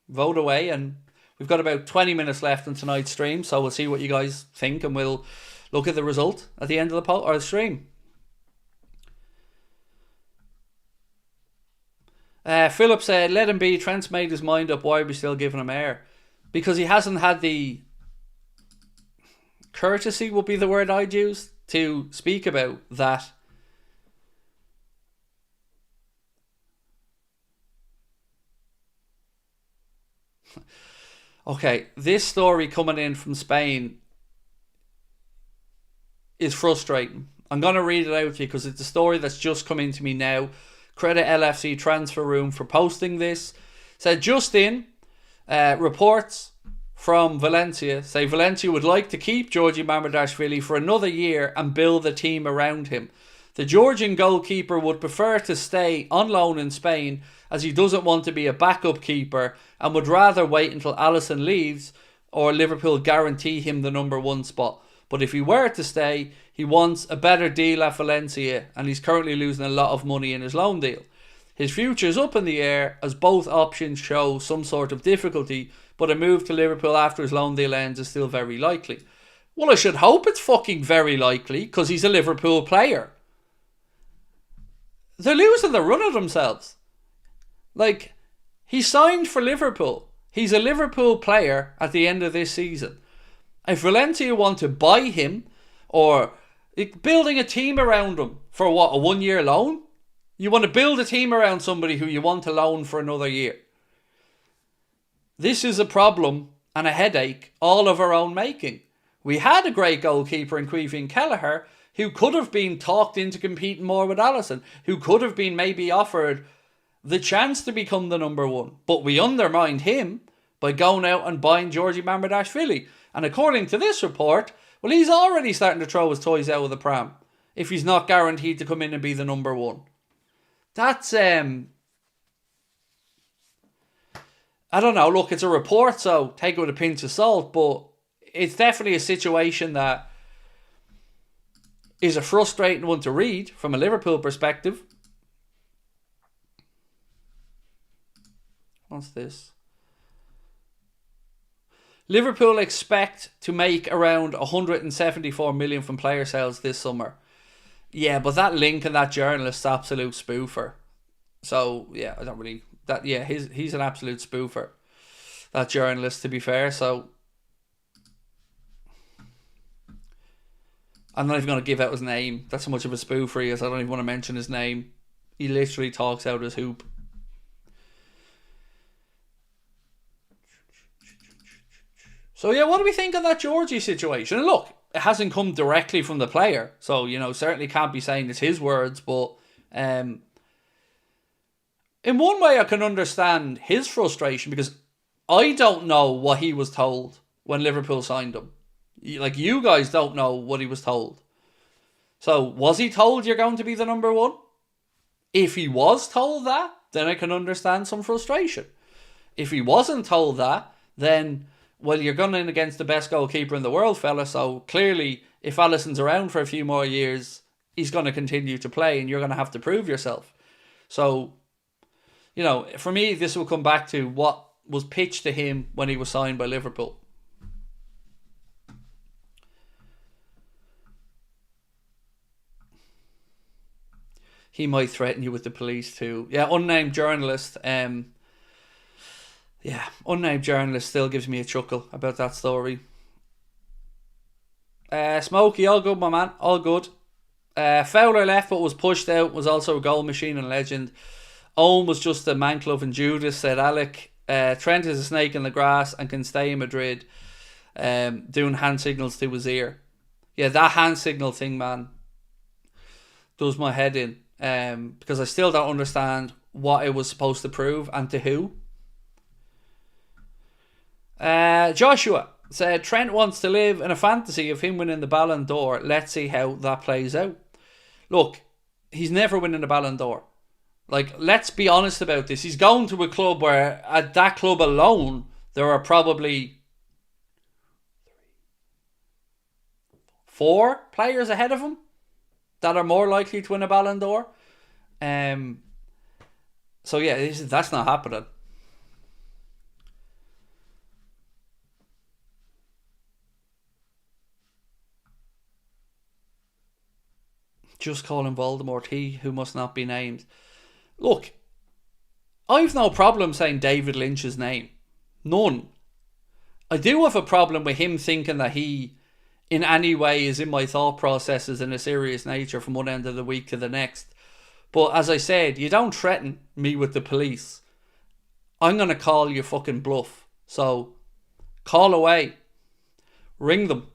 vote away, and we've got about 20 minutes left in tonight's stream, so we'll see what you guys think, and we'll look at the result at the end of the poll or the stream. Philip said, let him be. Trent's made his mind up. Why are we still giving him air? Because he hasn't had the courtesy, would be the word I'd use, to speak about that. Okay, this story coming in from Spain is frustrating. I'm going to read it out to you because it's a story that's just come into me now. Credit LFC Transfer Room for posting this. Said just in, reports from Valencia say Valencia would like to keep Georgi Mamardashvili for another year and build a team around him. The Georgian goalkeeper would prefer to stay on loan in Spain as he doesn't want to be a backup keeper and would rather wait until Alisson leaves or Liverpool guarantee him the number 1 spot. But if he were to stay, he wants a better deal at Valencia and he's currently losing a lot of money in his loan deal. His future is up in the air as both options show some sort of difficulty, but a move to Liverpool after his loan deal ends is still very likely. Well, I should hope it's fucking very likely because he's a Liverpool player. They're losing the run of themselves. Like, he signed for Liverpool. He's a Liverpool player at the end of this season. If Valencia want to buy him or building a team around him for what, a 1-year loan? You want to build a team around somebody who you want to loan for another year. This is a problem and a headache all of our own making. We had a great goalkeeper in Caoimhín Kelleher who could have been talked into competing more with Alisson, who could have been maybe offered the chance to become the number 1. But we undermined him by going out and buying Georgi Mamardashvili. And according to this report, well, he's already starting to throw his toys out of the pram if he's not guaranteed to come in and be the number 1. That's, I don't know, look, it's a report, so take it with a pinch of salt, but it's definitely a situation that is a frustrating one to read from a Liverpool perspective. What's this? Liverpool expect to make around 174 million from player sales this summer. Yeah, but that link and that journalist's absolute spoofer. So, yeah, I don't really... he's an absolute spoofer. That journalist, to be fair, so... I'm not even going to give out his name. That's how much of a spoofer he is. I don't even want to mention his name. He literally talks out his hoop. So yeah, what do we think of that Georgie situation? And look, it hasn't come directly from the player. So, certainly can't be saying it's his words. But in one way I can understand his frustration because I don't know what he was told when Liverpool signed him. Like, you guys don't know what he was told. So, was he told you're going to be the number 1? If he was told that, then I can understand some frustration. If he wasn't told that, then, well, you're gunning against the best goalkeeper in the world, fella. So, clearly, if Alisson's around for a few more years, he's going to continue to play and you're going to have to prove yourself. So, for me, this will come back to what was pitched to him when he was signed by Liverpool. He might threaten you with the police too. Yeah, unnamed journalist. Unnamed journalist still gives me a chuckle about that story. Smokey, all good, my man. All good. Fowler left but was pushed out. Was also a goal machine and legend. Owen was just a man club and Judas, said Alec. Trent is a snake in the grass and can stay in Madrid. Doing hand signals to his ear. Yeah, that hand signal thing, man, does my head in. Because I still don't understand what it was supposed to prove and to who. Joshua said Trent wants to live in a fantasy of him winning the Ballon d'Or. Let's see how that plays out. Look, he's never winning the Ballon d'Or. Like, let's be honest about this. He's going to a club where at that club alone there are probably 4 players ahead of him that are more likely to win a Ballon d'Or. So yeah, that's not happening. Just call him Voldemort, he who must not be named. Look, I've no problem saying David Lynch's name. None. I do have a problem with him thinking that he in any way is in my thought processes in a serious nature from one end of the week to the next. But as I said, you don't threaten me with the police. I'm going to call you fucking bluff. So, call away. Ring them.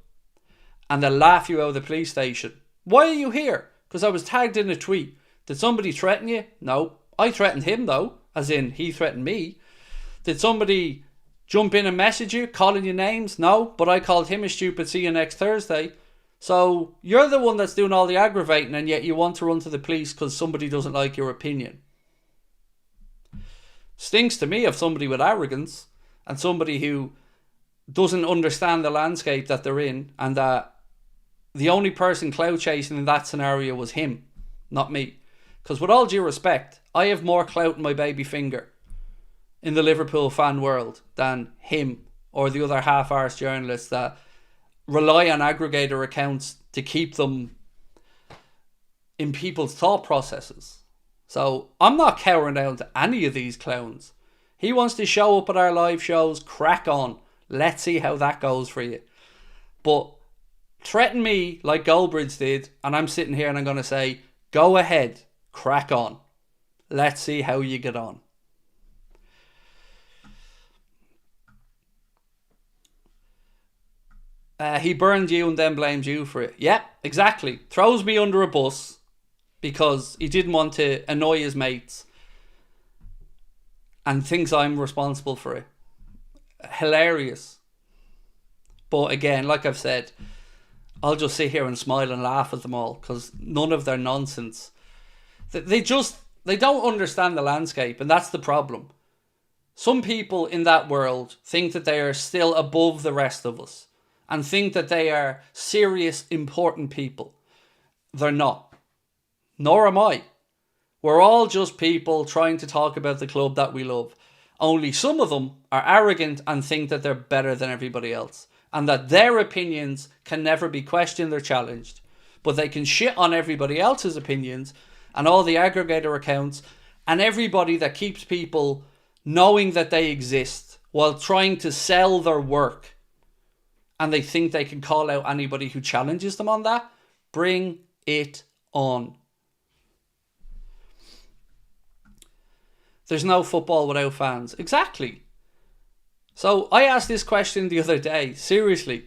and they'll laugh you out of the police station. Why are you here? Because I was tagged in a tweet. Did somebody threaten you? No. I threatened him though, as in he threatened me. Did somebody jump in and message you, calling you names? No, but I called him a stupid see you next Thursday. So you're the one that's doing all the aggravating, and yet you want to run to the police because somebody doesn't like your opinion. Stinks to me of somebody with arrogance and somebody who doesn't understand the landscape that they're in, and that the only person clout chasing in that scenario was him, not me. Because with all due respect, I have more clout in my baby finger in the Liverpool fan world than him or the other half-arsed journalists that rely on aggregator accounts to keep them in people's thought processes. So I'm not cowering down to any of these clowns. He wants to show up at our live shows, crack on. Let's see how that goes for you. But threaten me like Goldbridge did, and I'm sitting here and I'm going to say, go ahead, crack on. Let's see how you get on. He burned you and then blames you for it. Yep, exactly. Throws me under a bus because he didn't want to annoy his mates and thinks I'm responsible for it. Hilarious. But again, like I've said, I'll just sit here and smile and laugh at them all because none of their nonsense. They don't understand the landscape, and that's the problem. Some people in that world think that they are still above the rest of us and think that they are serious, important people. They're not. Nor am I. We're all just people trying to talk about the club that we love. Only some of them are arrogant and think that they're better than everybody else, and that their opinions can never be questioned or challenged. But they can shit on everybody else's opinions and all the aggregator accounts and everybody that keeps people knowing that they exist while trying to sell their work. And they think they can call out anybody who challenges them on that. Bring it on. There's no football without fans. Exactly. So I asked this question the other day. Seriously.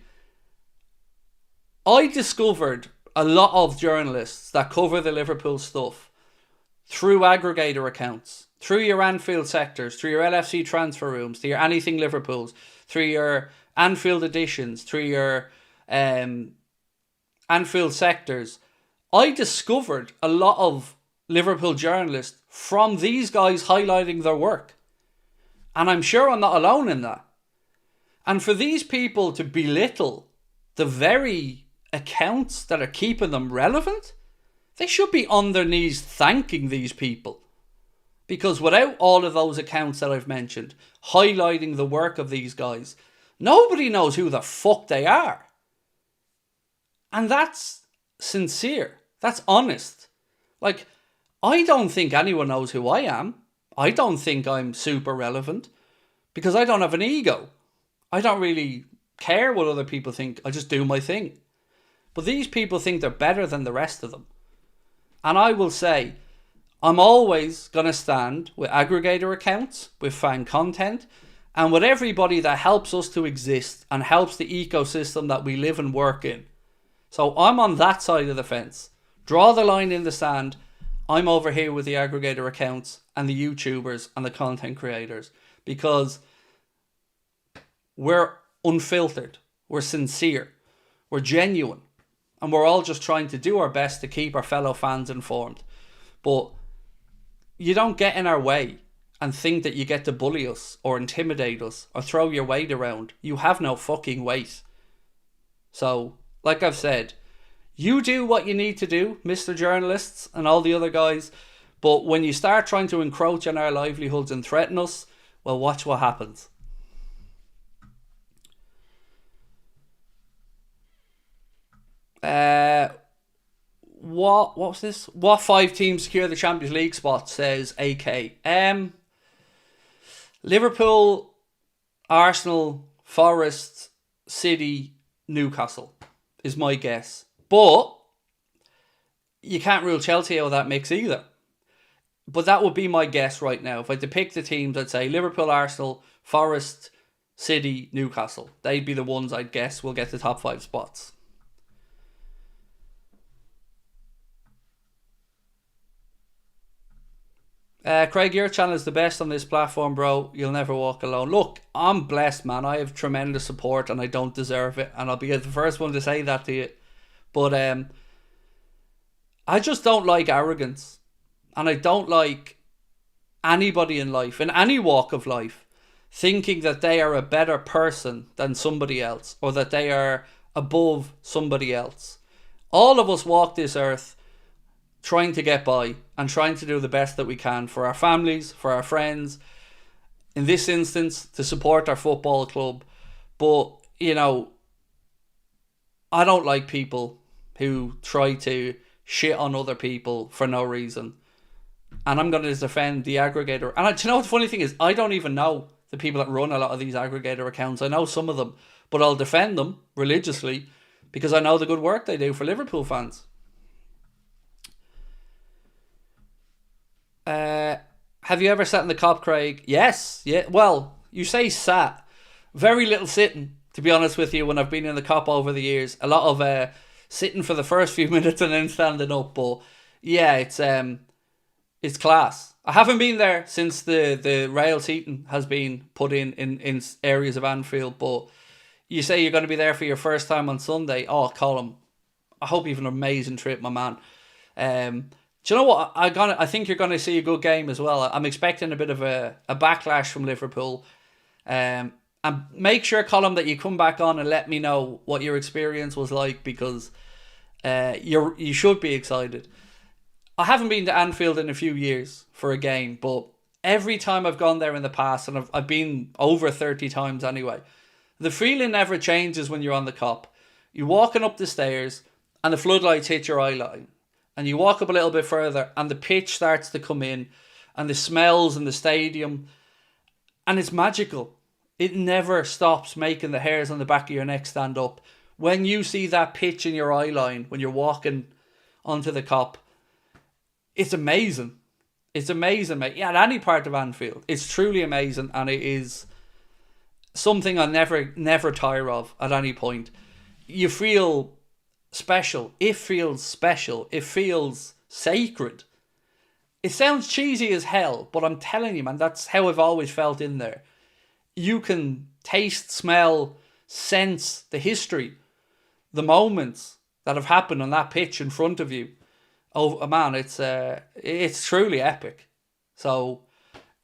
I discovered a lot of journalists that cover the Liverpool stuff through aggregator accounts, through your Anfield sectors, through your LFC transfer rooms, through your anything Liverpools, through your Anfield editions, through your Anfield sectors. I discovered a lot of Liverpool journalists from these guys highlighting their work. And I'm sure I'm not alone in that. And for these people to belittle the very accounts that are keeping them relevant, they should be on their knees thanking these people. Because without all of those accounts that I've mentioned, highlighting the work of these guys, nobody knows who the fuck they are. And that's sincere. That's honest. Like, I don't think anyone knows who I am. I don't think I'm super relevant because I don't have an ego. I don't really care what other people think. I just do my thing. But these people think they're better than the rest of them. And I will say, I'm always going to stand with aggregator accounts, with fan content, and with everybody that helps us to exist and helps the ecosystem that we live and work in. So I'm on that side of the fence. Draw the line in the sand. I'm over here with the aggregator accounts and the YouTubers and the content creators because we're unfiltered, we're sincere, we're genuine, and we're all just trying to do our best to keep our fellow fans informed. But you don't get in our way and think that you get to bully us or intimidate us or throw your weight around. You have no fucking weight. So, like I've said, you do what you need to do, Mr. Journalists and all the other guys. But when you start trying to encroach on our livelihoods and threaten us, well, watch what happens. What was this? What 5 teams secure the Champions League spot, says AK. Liverpool, Arsenal, Forest, City, Newcastle is my guess. But you can't rule Chelsea out of that mix either. But that would be my guess right now. If I had to pick the teams, I'd say Liverpool, Arsenal, Forest, City, Newcastle. They'd be the ones I'd guess will get the top 5 spots. Craig, your channel is the best on this platform, bro. You'll never walk alone. Look, I'm blessed, man. I have tremendous support and I don't deserve it. And I'll be the first one to say that to you. But I just don't like arrogance. And I don't like anybody in life, in any walk of life, thinking that they are a better person than somebody else or that they are above somebody else. All of us walk this earth trying to get by and trying to do the best that we can for our families, for our friends, in this instance, to support our football club. But, you know, I don't like people who try to shit on other people for no reason. And I'm going to defend the Aggregator. And do you know what the funny thing is? I don't even know the people that run a lot of these Aggregator accounts. I know some of them, but I'll defend them religiously because I know the good work they do for Liverpool fans. Have you ever sat in the cop, Craig? Yes. Yeah. Well, you say sat. Very little sitting, to be honest with you, when I've been in the cop over the years. A lot of sitting for the first few minutes and then standing up. But yeah, it's class. I haven't been there since the rail seating has been put in areas of Anfield. But you say you're going to be there for your first time on Sunday. Oh, Colin, I hope you have an amazing trip, my man. Do you know what? I think you're going to see a good game as well. I'm expecting a bit of a backlash from Liverpool. And make sure, Colin, that you come back on and let me know what your experience was like, because you should be excited. I haven't been to Anfield in a few years for a game, but every time I've gone there in the past, and I've been over 30 times anyway, the feeling never changes when you're on the cop. You're walking up the stairs and the floodlights hit your eye line. And you walk up a little bit further and the pitch starts to come in and the smells in the stadium. And it's magical. It never stops making the hairs on the back of your neck stand up. When you see that pitch in your eye line, when you're walking onto the cop, it's amazing. It's amazing, mate. Yeah, at any part of Anfield, it's truly amazing. And it is something I never tire of at any point. You feel special. It feels special. It feels sacred. It sounds cheesy as hell, but I'm telling you, man, that's how I've always felt in there. You can taste, smell, sense the history, the moments that have happened on that pitch in front of you. Oh man, it's truly epic. So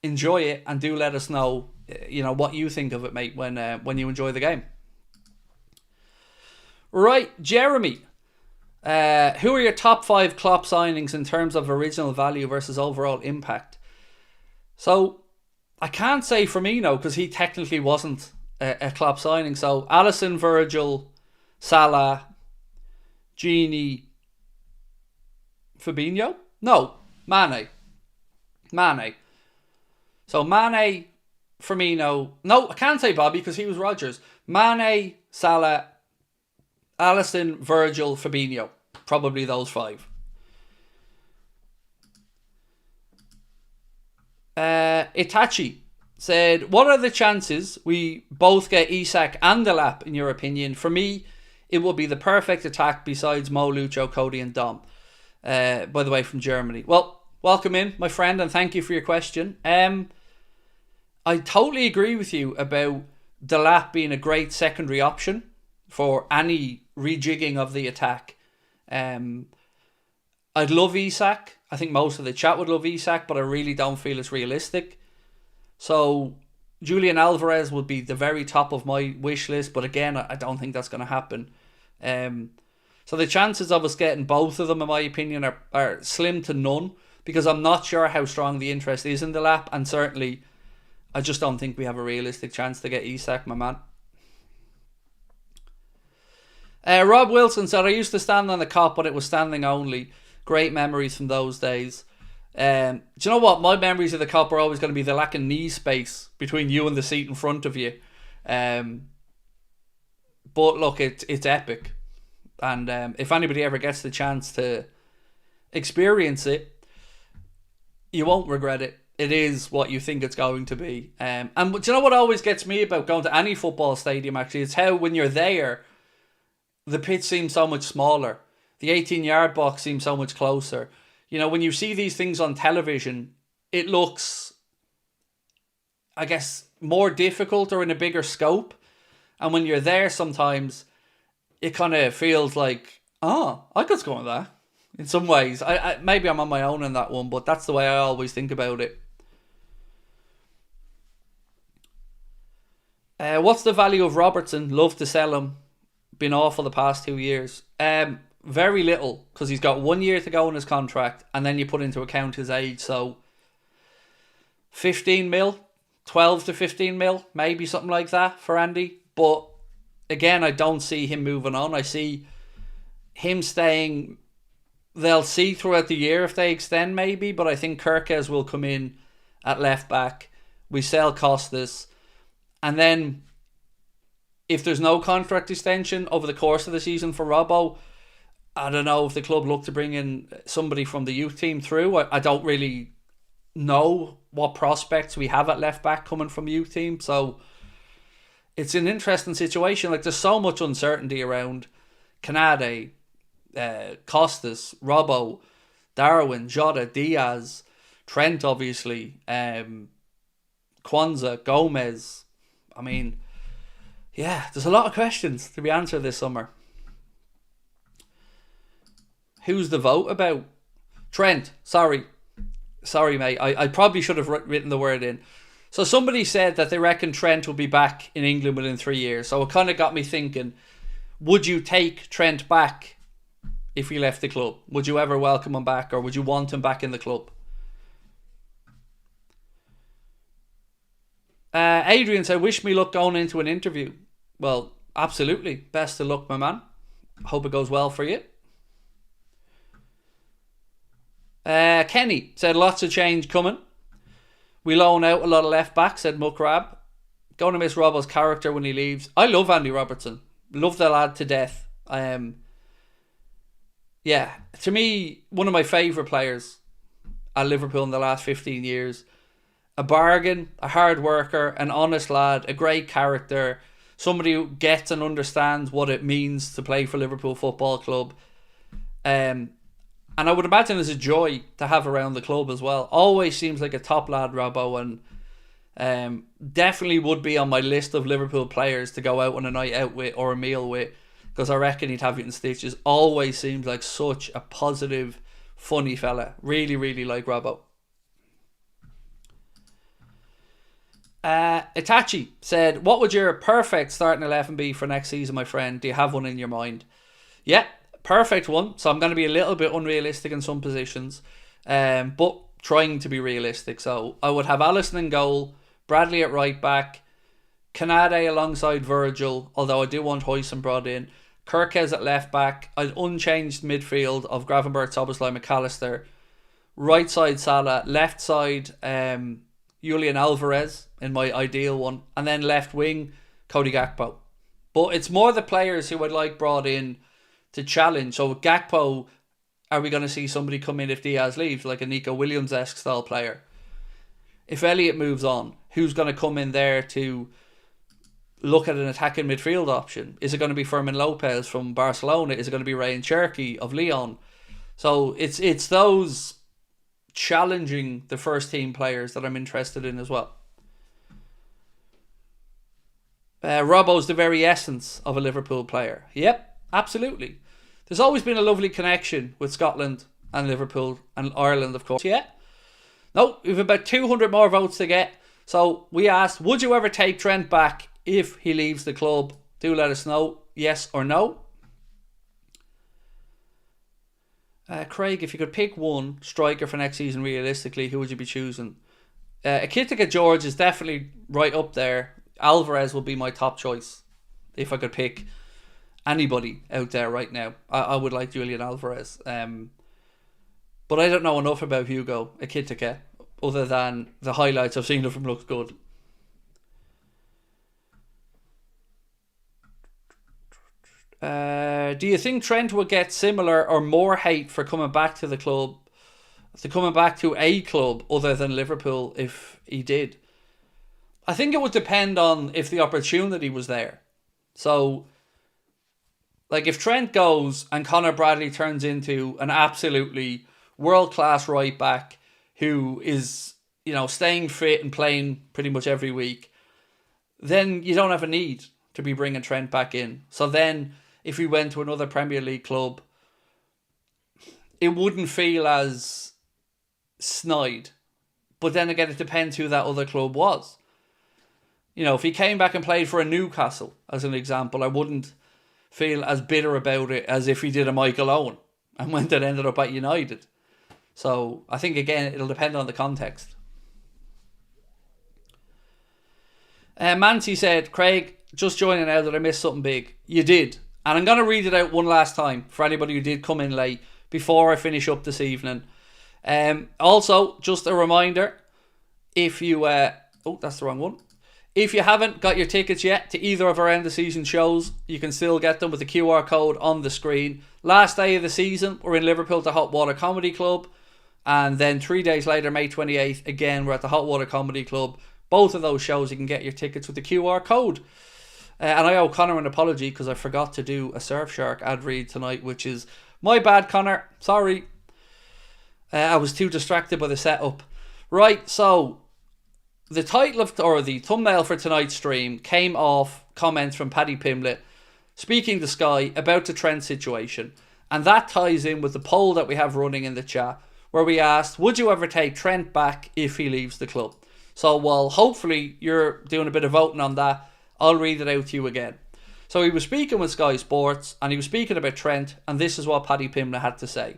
enjoy it and do let us know, what you think of it, mate, when you enjoy the game. Right, Jeremy. Who are your top 5 Klopp signings in terms of original value versus overall impact? So, I can't say Firmino because he technically wasn't a Klopp signing. So, Alisson, Virgil, Salah, Gini, Fabinho? No, Mane. So, Mane, Firmino. No, I can't say Bobby because he was Rodgers. Mane, Salah, Alisson, Virgil, Fabinho. Probably those 5. Itachi said, what are the chances we both get Isak and Delap in your opinion? For me, it will be the perfect attack besides Mo, Lucho, Cody and Dom. By the way, from Germany. Well, welcome in, my friend, and thank you for your question. I totally agree with you about Delap being a great secondary option for any rejigging of the attack. I'd love Isak. I think most of the chat would love Isak, but I really don't feel it's realistic. So Julian Alvarez would be the very top of my wish list, but again, I don't think that's going to happen. So the chances of us getting both of them, in my opinion, are slim to none, because I'm not sure how strong the interest is in the lap, and certainly I just don't think we have a realistic chance to get Isak, my man. Rob Wilson said, I used to stand on the cop, but it was standing only. Great memories from those days. Do you know what? My memories of the cop are always going to be the lack of knee space between you and the seat in front of you. But look, it's epic. And if anybody ever gets the chance to experience it, you won't regret it. It is what you think it's going to be. And do you know what always gets me about going to any football stadium, actually? It's how when you're there, the pitch seems so much smaller. The 18-yard box seems so much closer. You know, when you see these things on television, it looks, I guess, more difficult or in a bigger scope. And when you're there sometimes, it kind of feels like, oh, I could score on that. In some ways. Maybe I'm on my own in that one, but that's the way I always think about it. What's the value of Robertson? Love to sell him. Been awful the past 2 years. Very little, because he's got 1 year to go in his contract, and then you put into account his age. So 15 mil, 12 to 15 mil, maybe something like that for Andy. But again, I don't see him moving on. I see him staying. They'll see throughout the year if they extend maybe, but I think Kirkes will come in at left back. We sell Costas. And then if there's no contract extension over the course of the season for Robbo, I don't know if the club look to bring in somebody from the youth team through. I don't really know what prospects we have at left back coming from youth team. So it's an interesting situation. Like, there's so much uncertainty around Canade, Costas, Robbo, Darwin, Jota, Diaz, Trent, obviously, Kwanzaa, Gomez. I mean, yeah, there's a lot of questions to be answered this summer. Who's the vote about? Trent, sorry, mate. I probably should have written the word in. So somebody said that they reckon Trent will be back in England within 3 years. So it kind of got me thinking, would you take Trent back if he left the club? Would you ever welcome him back, or would you want him back in the club? Adrian said, wish me luck going into an interview. Well, absolutely. Best of luck, my man. Hope it goes well for you. Kenny said, lots of change coming. We loan out a lot of left back, said Muckrab. Going to miss Robbo's character when he leaves. I love Andy Robertson. Love the lad to death. Yeah, to me, one of my favourite players at Liverpool in the last 15 years. A bargain, a hard worker, an honest lad, a great character, somebody who gets and understands what it means to play for Liverpool Football Club. And I would imagine it's a joy to have around the club as well. Always seems like a top lad, Robbo, and definitely would be on my list of Liverpool players to go out on a night out with or a meal with, because I reckon he'd have it in stitches. Always seems like such a positive, funny fella. Really, really like Robbo. Itachi said, what would your perfect starting 11 be for next season, my friend? Do you have one in your mind? Yeah, perfect one. So I'm going to be a little bit unrealistic in some positions, but trying to be realistic. So I would have Alisson in goal, Bradley at right back, Canade alongside Virgil, although I do want HUIJSEN brought in, Kirkes at left back, an unchanged midfield of Gravenberch, Szoboszlai, McAllister, right side Salah, left side Julian Alvarez in my ideal one, and then left wing Cody Gakpo. But it's more the players who I'd like brought in to challenge. So with Gakpo, are we going to see somebody come in if Diaz leaves, like a Nico Williams-esque style player? If Elliott moves on, who's going to come in there to look at an attacking midfield option? Is it going to be Fermin Lopez from Barcelona? Is it going to be Ryan Cherky of Lyon? So it's those challenging the first team players that I'm interested in as well. Robbo's the very essence of a Liverpool player. Yep, absolutely. There's always been a lovely connection with Scotland and Liverpool and Ireland, of course. Yeah. No, we've about 200 more votes to get. So we asked, would you ever take Trent back if he leaves the club? Do let us know, yes or no. Craig, if you could pick one striker for next season realistically, who would you be choosing? Akitika George is definitely right up there. Alvarez will be my top choice if I could pick anybody out there right now. I would like Julian Alvarez. But I don't know enough about Hugo Ekitike other than the highlights I've seen of him looks good. Do you think Trent will get similar or more hate for coming back to the club, coming back to a club other than Liverpool if he did? I think it would depend on if the opportunity was there. So, like, if Trent goes and Conor Bradley turns into an absolutely world-class right back who is staying fit and playing pretty much every week, then you don't have a need to be bringing Trent back in. So then, if we went to another Premier League club, it wouldn't feel as snide. But then again, it depends who that other club was. If he came back and played for a Newcastle, as an example, I wouldn't feel as bitter about it as if he did a Michael Owen and went and ended up at United. So I think, again, it'll depend on the context. Manti said, Craig, just joining out that I missed something big. You did. And I'm going to read it out one last time for anybody who did come in late before I finish up this evening. Also, just a reminder, if you... that's the wrong one. If you haven't got your tickets yet to either of our end of season shows, you can still get them with the QR code on the screen. Last day of the season, we're in Liverpool at the Hot Water Comedy Club. And then 3 days later, May 28th, again, we're at the Hot Water Comedy Club. Both of those shows, you can get your tickets with the QR code. And I owe Connor an apology because I forgot to do a Surfshark ad read tonight, which is my bad, Connor. Sorry. I was too distracted by the setup. Right, so the title or the thumbnail for tonight's stream came off comments from Paddy Pimblett speaking to Sky about the Trent situation. And that ties in with the poll that we have running in the chat, where we asked, would you ever take Trent back if he leaves the club? So while hopefully you're doing a bit of voting on that, I'll read it out to you again. So he was speaking with Sky Sports and he was speaking about Trent, and this is what Paddy Pimblett had to say.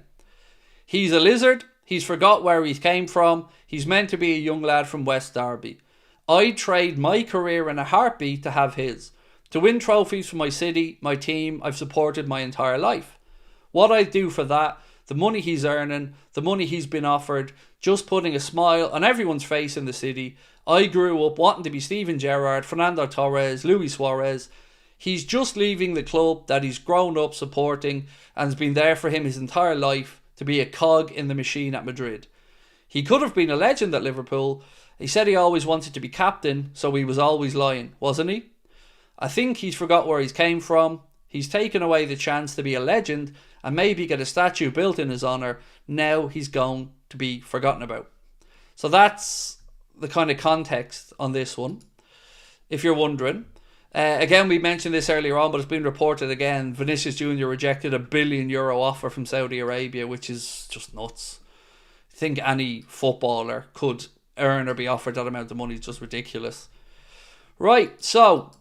He's a lizard. He's forgot where he came from. He's meant to be a young lad from West Derby. I'd trade my career in a heartbeat to have his. To win trophies for my city, my team, I've supported my entire life. What I'd do for that, the money he's earning, the money he's been offered, just putting a smile on everyone's face in the city. I grew up wanting to be Steven Gerrard, Fernando Torres, Luis Suarez. He's just leaving the club that he's grown up supporting and has been there for him his entire life to be a cog in the machine at Madrid. He could have been a legend at Liverpool. He said he always wanted to be captain, so he was always lying, wasn't he? I think he's forgot where he's came from. He's taken away the chance to be a legend and maybe get a statue built in his honour. Now he's going to be forgotten about. So that's the kind of context on this one, if you're wondering. Again, we mentioned this earlier on, but it's been reported again. Vinicius Jr. rejected a €1 billion offer from Saudi Arabia, which is just nuts. I think any footballer could earn or be offered that amount of money. It's just ridiculous. Right, so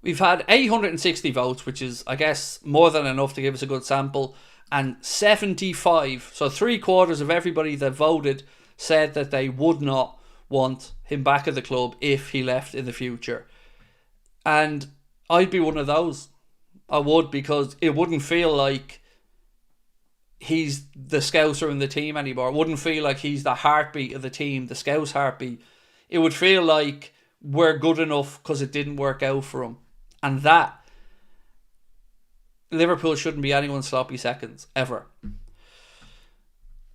we've had 860 votes, which is, I guess, more than enough to give us a good sample. And 75, so 3/4 of everybody that voted said that they would not want him back at the club if he left in the future. And I'd be one of those. I would, because it wouldn't feel like he's the Scouser in the team anymore. It wouldn't feel like he's the heartbeat of the team, the Scouts heartbeat. It would feel like we're good enough because it didn't work out for him. And that, Liverpool shouldn't be anyone's sloppy seconds, ever.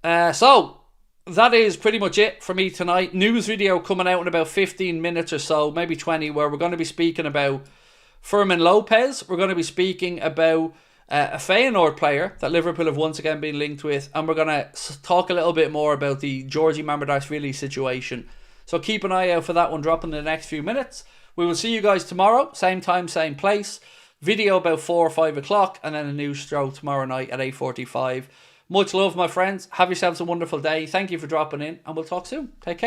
So, that is pretty much it for me tonight. News video coming out in about 15 minutes or so, maybe 20, where we're going to be speaking about Fermin Lopez. We're going to be speaking about a Feyenoord player that Liverpool have once again been linked with. And we're going to talk a little bit more about the Georgi Mamardashvili situation. So keep an eye out for that one dropping in the next few minutes. We will see you guys tomorrow, same time, same place. Video about 4 or 5 o'clock, and then a news show tomorrow night at 8:45. Much love, my friends. Have yourselves a wonderful day. Thank you for dropping in, and we'll talk soon. Take care.